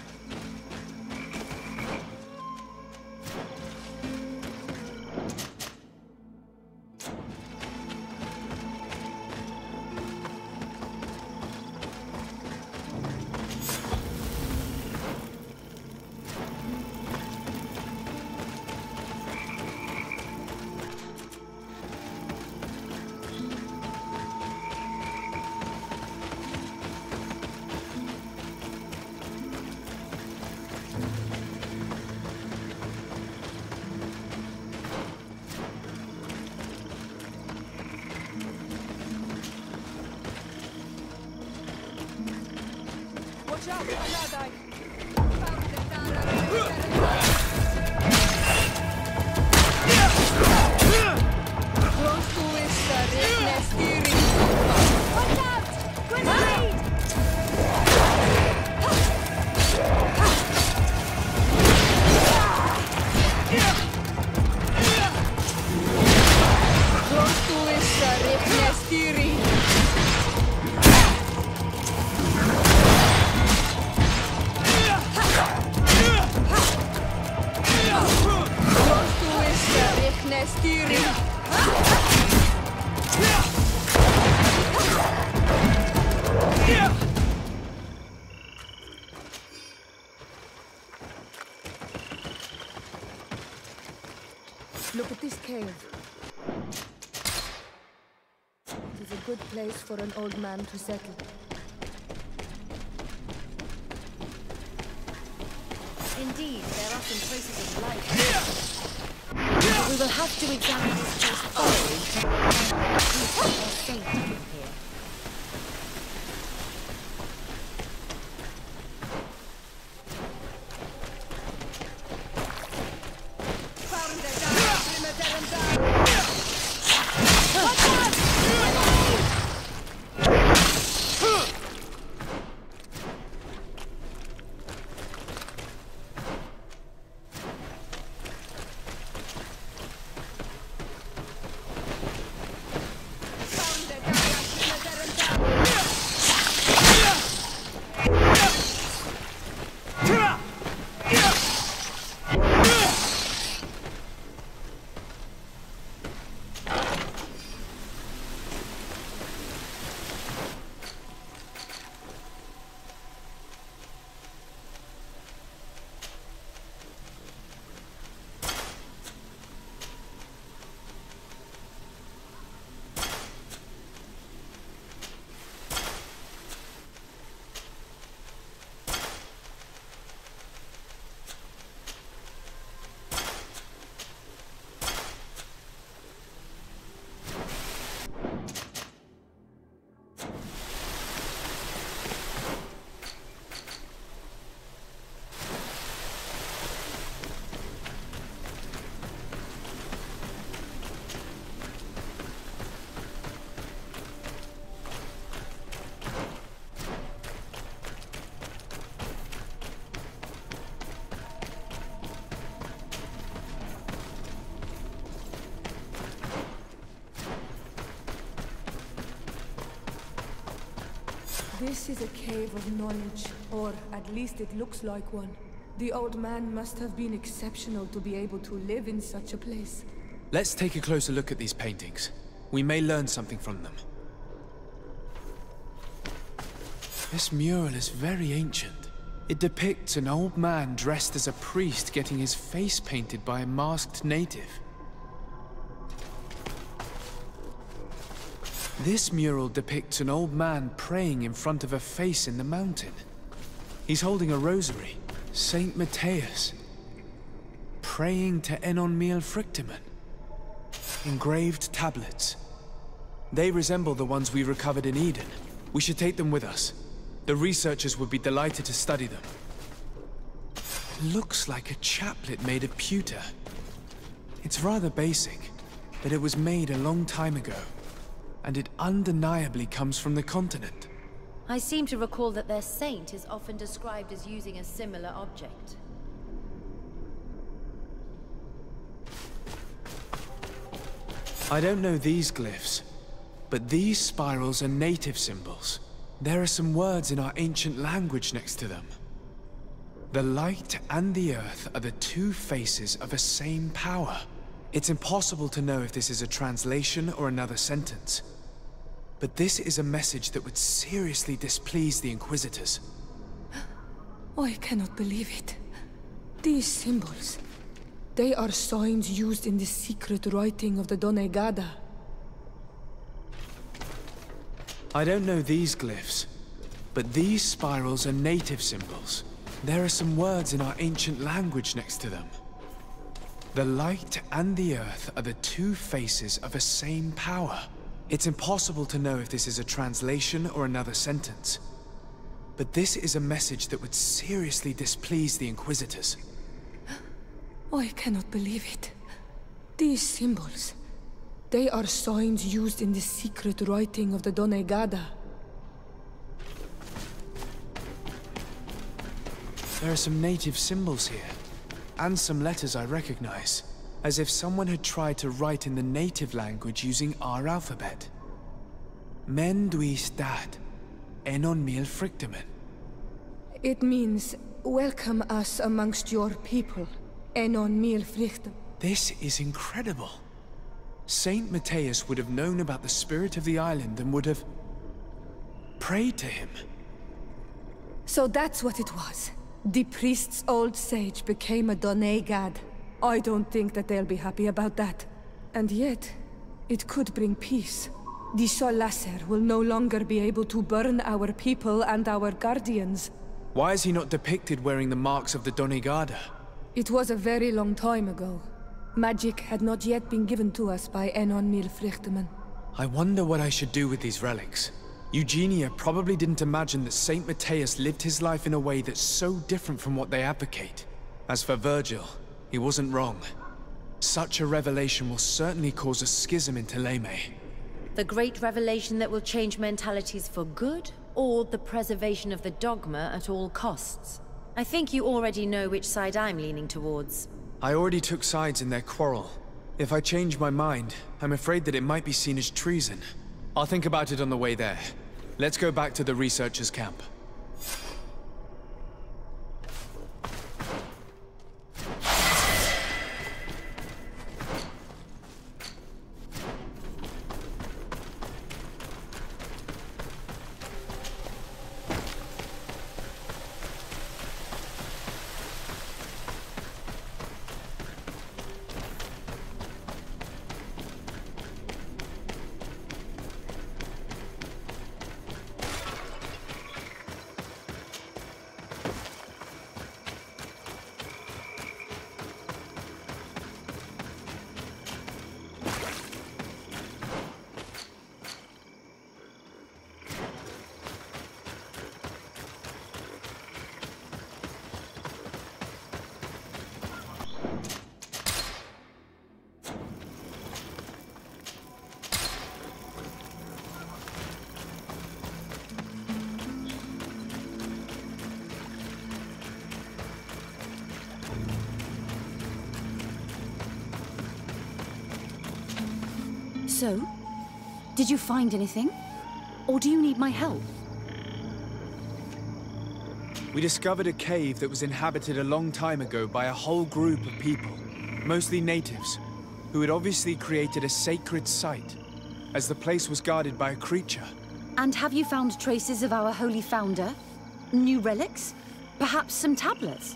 Speaker 18: Watch out, Nadaig! Close to it, Nestiri! Watch out! Grenade! Close to it, Nestiri! Look at this cave. It is a good place for an old man to settle.
Speaker 5: Indeed, there are some traces of life. But we will have to examine this place thoroughly to find a saint here.
Speaker 18: This is a cave of knowledge, or at least it looks like one. The old man must have been exceptional to be able to live in such a place.
Speaker 4: Let's take a closer look at these paintings. We may learn something from them. This mural is very ancient. It depicts an old man dressed as a priest getting his face painted by a masked native. This mural depicts an old man praying in front of a face in the mountain. He's holding a rosary, Saint Matthias, praying to Enonmiel Frictimen. Engraved tablets. They resemble the ones we recovered in Eden. We should take them with us. The researchers would be delighted to study them. It looks like a chaplet made of pewter. It's rather basic, but it was made a long time ago. And it undeniably comes from the continent.
Speaker 5: I seem to recall that their saint is often described as using a similar object.
Speaker 4: I don't know these glyphs, but these spirals are native symbols. There are some words in our ancient language next to them. The light and the earth are the two faces of a same power. It's impossible to know if this is a translation or another sentence. But this is a message that would seriously displease the Inquisitors.
Speaker 18: I cannot believe it. These symbols, they are signs used in the secret writing of the Doneigada.
Speaker 4: I don't know these glyphs, but these spirals are native symbols. There are some words in our ancient language next to them. The light and the earth are the two faces of a same power. It's impossible to know if this is a translation or another sentence. But this is a message that would seriously displease the Inquisitors.
Speaker 18: I cannot believe it. These symbols, they are signs used in the secret writing of the Doneigada.
Speaker 4: There are some native symbols here, and some letters I recognize, as if someone had tried to write in the native language using our alphabet. Men duis dat, enon mil frictamen.
Speaker 18: It means, welcome us amongst your people, enon mil frictamen.
Speaker 4: This is incredible. Saint Matthias would have known about the spirit of the island and would have prayed to him.
Speaker 18: So that's what it was. The priest's old sage became a Doneigad. I don't think that they'll be happy about that. And yet, it could bring peace. The Solacer will no longer be able to burn our people and our guardians.
Speaker 4: Why is he not depicted wearing the marks of the Doneigada?
Speaker 18: It was a very long time ago. Magic had not yet been given to us by Enon Mil Frichteman.
Speaker 4: I wonder what I should do with these relics. Eugenia probably didn't imagine that Saint Matthias lived his life in a way that's so different from what they advocate. As for Virgil, he wasn't wrong. Such a revelation will certainly cause a schism in Thélème.
Speaker 5: The great revelation that will change mentalities for good, or the preservation of the dogma at all costs? I think you already know which side I'm leaning towards.
Speaker 4: I already took sides in their quarrel. If I change my mind, I'm afraid that it might be seen as treason. I'll think about it on the way there. Let's go back to the researchers' camp.
Speaker 1: So, did you find anything? Or do you need my help?
Speaker 4: We discovered a cave that was inhabited a long time ago by a whole group of people, mostly natives, who had obviously created a sacred site, as the place was guarded by a creature.
Speaker 1: And have you found traces of our holy founder? New relics? Perhaps some tablets?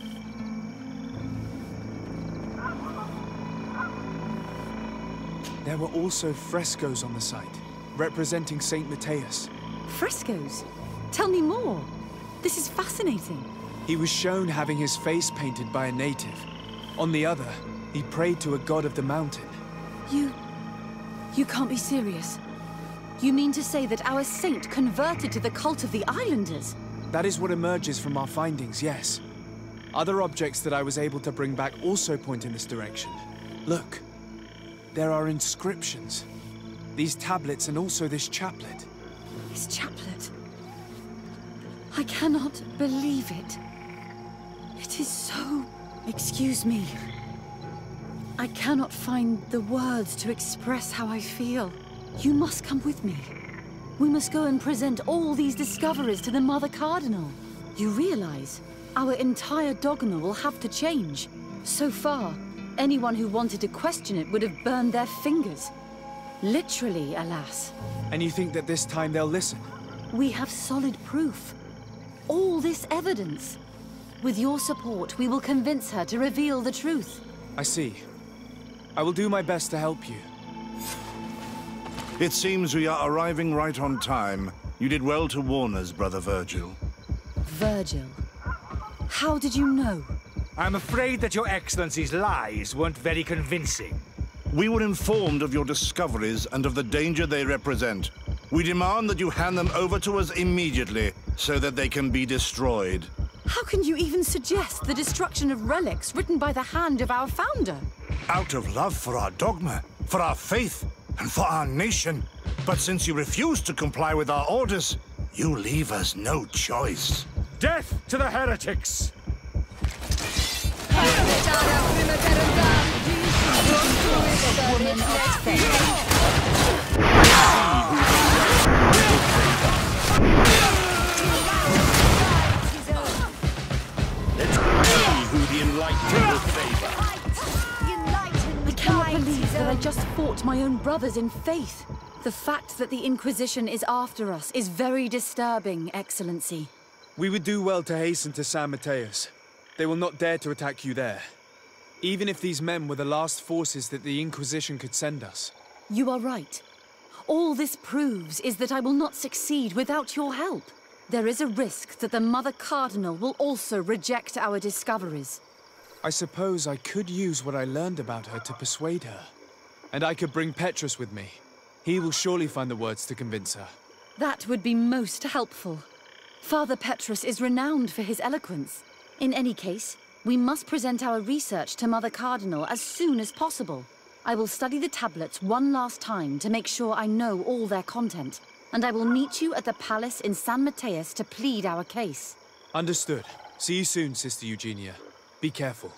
Speaker 4: There were also frescoes on the site, representing Saint Matthias.
Speaker 1: Frescoes? Tell me more. This is fascinating.
Speaker 4: He was shown having his face painted by a native. On the other, he prayed to a god of the mountain.
Speaker 1: You can't be serious. You mean to say that our saint converted to the cult of the islanders?
Speaker 4: That is what emerges from our findings, yes. Other objects that I was able to bring back also point in this direction. Look. There are inscriptions. These tablets and also this chaplet.
Speaker 1: This chaplet? I cannot believe it. It is so... Excuse me. I cannot find the words to express how I feel. You must come with me. We must go and present all these discoveries to the Mother Cardinal. You realize our entire dogma will have to change. So far, anyone who wanted to question it would have burned their fingers. Literally, alas.
Speaker 4: And you think that this time they'll listen?
Speaker 1: We have solid proof. All this evidence. With your support, we will convince her to reveal the truth.
Speaker 4: I see. I will do my best to help you.
Speaker 10: It seems we are arriving right on time. You did well to warn us, Brother Virgil.
Speaker 1: Virgil? How did you know?
Speaker 19: I'm afraid that Your Excellency's lies weren't very convincing.
Speaker 10: We were informed of your discoveries and of the danger they represent. We demand that you hand them over to us immediately, so that they can be destroyed.
Speaker 1: How can you even suggest the destruction of relics written by the hand of our founder?
Speaker 10: Out of love for our dogma, for our faith, and for our nation. But since you refuse to comply with our orders, you leave us no choice.
Speaker 19: Death to the heretics!
Speaker 10: Who the enlightened will favor.
Speaker 1: I cannot believe that I just fought my own brothers in faith. The fact that the Inquisition is after us is very disturbing, Excellency.
Speaker 4: We would do well to hasten to San Mateus. They will not dare to attack you there. Even if these men were the last forces that the Inquisition could send us.
Speaker 1: You are right. All this proves is that I will not succeed without your help. There is a risk that the Mother Cardinal will also reject our discoveries.
Speaker 4: I suppose I could use what I learned about her to persuade her. And I could bring Petrus with me. He will surely find the words to convince her.
Speaker 1: That would be most helpful. Father Petrus is renowned for his eloquence. In any case, we must present our research to Mother Cardinal as soon as possible. I will study the tablets one last time to make sure I know all their content. And I will meet you at the palace in San Mateus to plead our case.
Speaker 4: Understood. See you soon, Sister Eugenia. Be careful.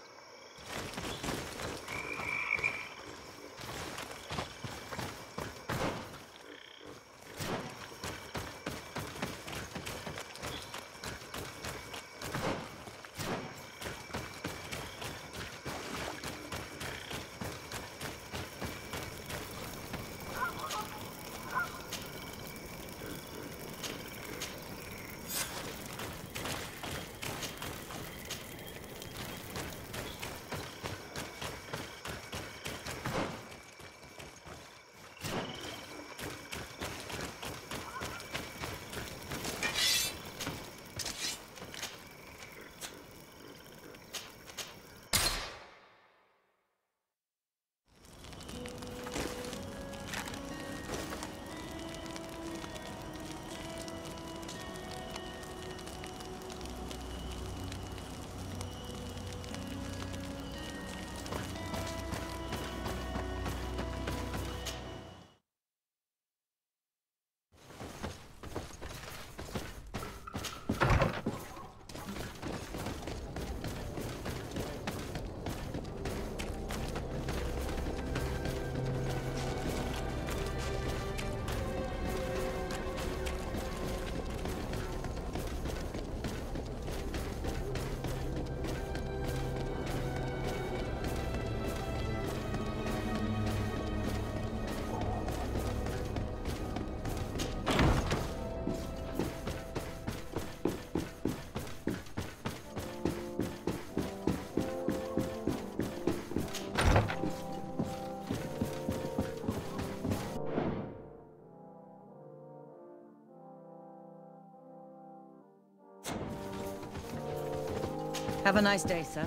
Speaker 14: Have a nice day, sir.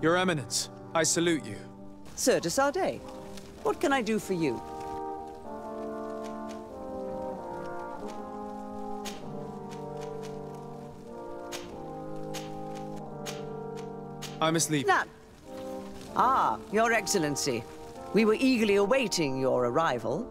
Speaker 4: Your Eminence, I salute you.
Speaker 14: Sir de Sade, what can I do for you?
Speaker 4: I must leave.
Speaker 14: Ah, Your Excellency. We were eagerly awaiting your arrival.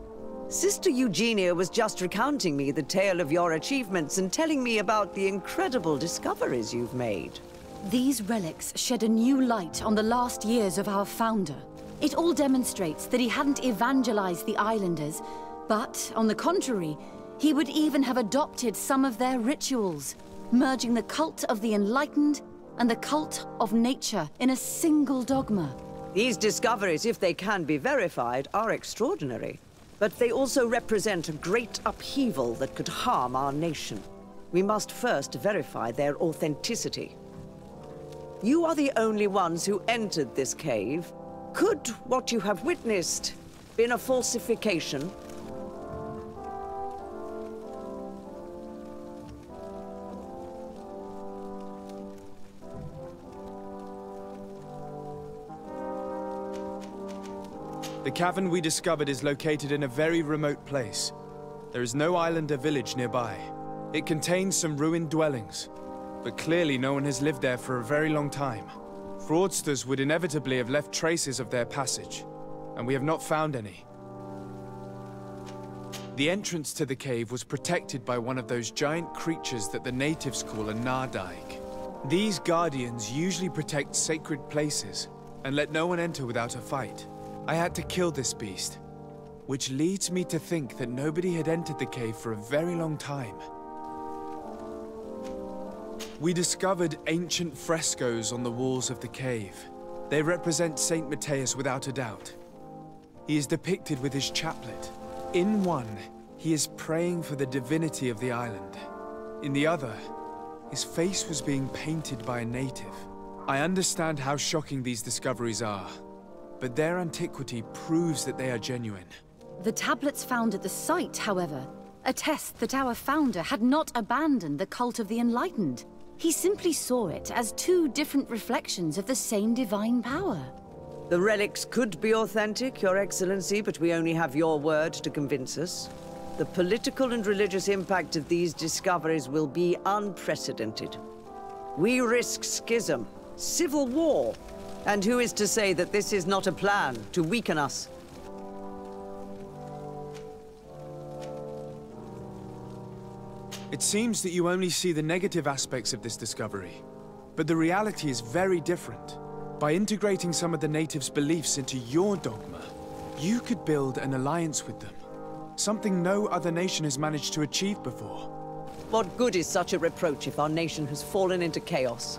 Speaker 14: Sister Eugenia was just recounting me the tale of your achievements and telling me about the incredible discoveries you've made.
Speaker 1: These relics shed a new light on the last years of our founder. It all demonstrates that he hadn't evangelized the islanders, but, on the contrary, He would even have adopted some of their rituals, merging the cult of the enlightened and the cult of nature in a single dogma.
Speaker 14: These discoveries, if they can be verified, are extraordinary. But they also represent a great upheaval that could harm our nation. We must first verify their authenticity. You are the only ones who entered this cave. Could what you have witnessed been a falsification?
Speaker 4: The cavern we discovered is located in a very remote place. There is no island or village nearby. It contains some ruined dwellings, but clearly no one has lived there for a very long time. Fraudsters would inevitably have left traces of their passage, and we have not found any. The entrance to the cave was protected by one of those giant creatures that the natives call a Nadaig. These guardians usually protect sacred places and let no one enter without a fight. I had to kill this beast, which leads me to think that nobody had entered the cave for a very long time. We discovered ancient frescoes on the walls of the cave. They represent Saint Matthias without a doubt. He is depicted with his chaplet. In one, he is praying for the divinity of the island. In the other, his face was being painted by a native. I understand how shocking these discoveries are, but their antiquity proves that they are genuine.
Speaker 1: The tablets found at the site, however, attest that our founder had not abandoned the cult of the enlightened. He simply saw it as two different reflections of the same divine power.
Speaker 14: The relics could be authentic, Your Excellency, but we only have your word to convince us. The political and religious impact of these discoveries will be unprecedented. We risk schism, civil war, and who is to say that this is not a plan to weaken us?
Speaker 4: It seems that you only see the negative aspects of this discovery, but the reality is very different. By integrating some of the natives' beliefs into your dogma, you could build an alliance with them, something no other nation has managed to achieve before.
Speaker 14: What good is such a reproach if our nation has fallen into chaos?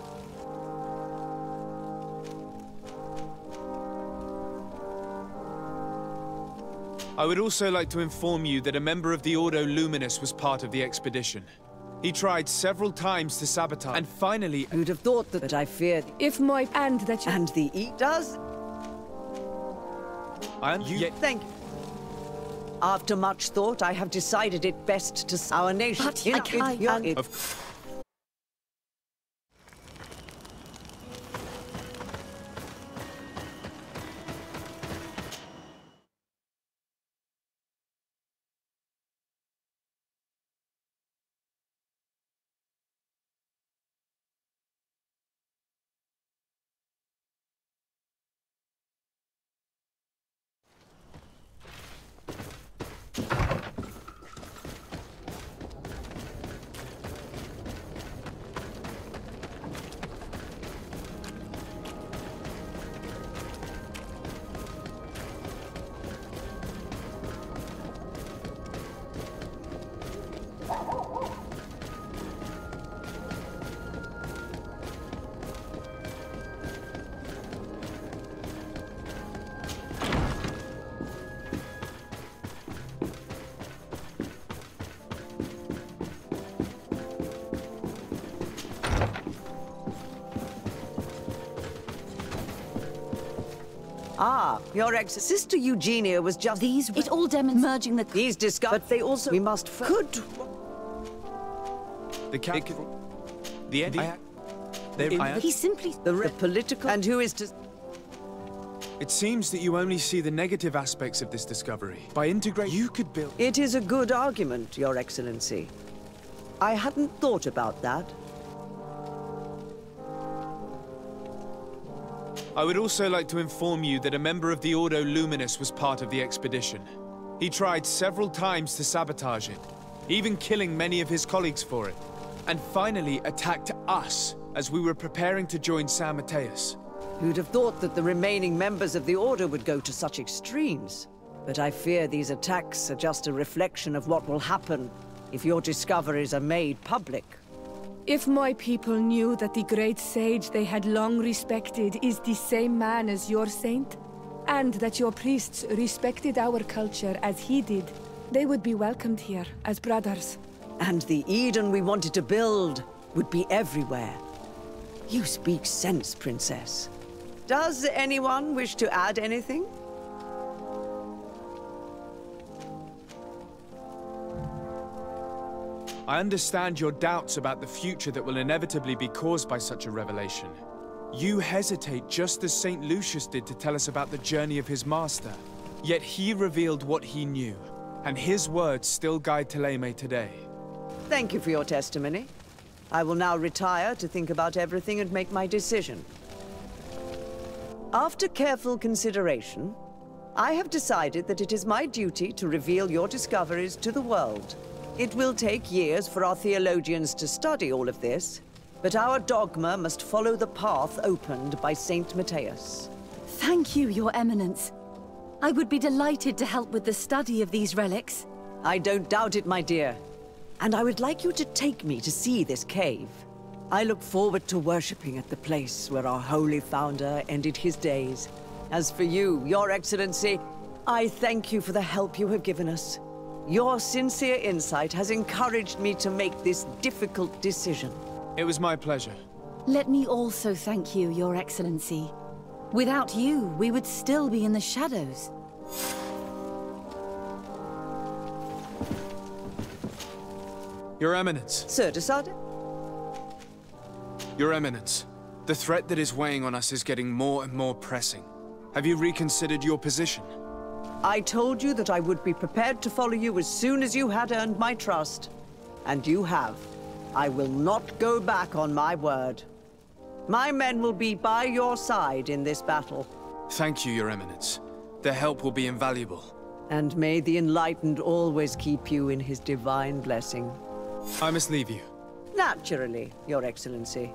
Speaker 4: I would also like to inform you that a member of the Ordo Luminous was part of the expedition. He tried several times to sabotage, and finally—
Speaker 14: Who'd have thought that, but I feared—
Speaker 18: If my— And that you—
Speaker 14: And the E does?
Speaker 4: Thank you.
Speaker 14: After much thought, I have decided it best to our nation—
Speaker 1: But I can't—
Speaker 14: Ah, your ex-sister Eugenia was just—
Speaker 1: It all demonstrates merging the—
Speaker 14: These discovered— But they also— We must— Could—
Speaker 4: The cat— The end—
Speaker 1: He simply—
Speaker 14: The political— And who is to—
Speaker 4: It seems that you only see the negative aspects of this discovery. By integrating, you could build—
Speaker 14: It is a good argument, Your Excellency. I hadn't thought about that.
Speaker 4: I would also like to inform you that a member of the Ordo Luminous was part of the expedition. He tried several times to sabotage it, even killing many of his colleagues for it, and finally attacked us as we were preparing to join San Matthias.
Speaker 14: Who'd have thought that the remaining members of the Order would go to such extremes? But I fear these attacks are just a reflection of what will happen if your discoveries are made public.
Speaker 18: If my people knew that the great sage they had long respected is the same man as your saint, and that your priests respected our culture as he did, they would be welcomed here as brothers.
Speaker 14: And the Eden we wanted to build would be everywhere. You speak sense, Princess. Does anyone wish to add anything?
Speaker 4: I understand your doubts about the future that will inevitably be caused by such a revelation. You hesitate just as St. Lucius did to tell us about the journey of his master. Yet he revealed what he knew, and his words still guide Thélème today.
Speaker 14: Thank you for your testimony. I will now retire to think about everything and make my decision. After careful consideration, I have decided that it is my duty to reveal your discoveries to the world. It will take years for our theologians to study all of this, but our dogma must follow the path opened by Saint Matthias.
Speaker 1: Thank you, Your Eminence. I would be delighted to help with the study of these relics.
Speaker 14: I don't doubt it, my dear. And I would like you to take me to see this cave. I look forward to worshipping at the place where our holy founder ended his days. As for you, Your Excellency, I thank you for the help you have given us. Your sincere insight has encouraged me to make this difficult decision.
Speaker 4: It was my pleasure.
Speaker 1: Let me also thank you, Your Excellency. Without you, we would still be in the shadows.
Speaker 4: Your Eminence.
Speaker 14: Sir de Sardet?
Speaker 4: Your Eminence, the threat that is weighing on us is getting more and more pressing. Have you reconsidered your position?
Speaker 14: I told you that I would be prepared to follow you as soon as you had earned my trust. And you have. I will not go back on my word. My men will be by your side in this battle.
Speaker 4: Thank you, Your Eminence. Their help will be invaluable.
Speaker 14: And may the Enlightened always keep you in his divine blessing.
Speaker 4: I must leave you.
Speaker 14: Naturally, Your Excellency.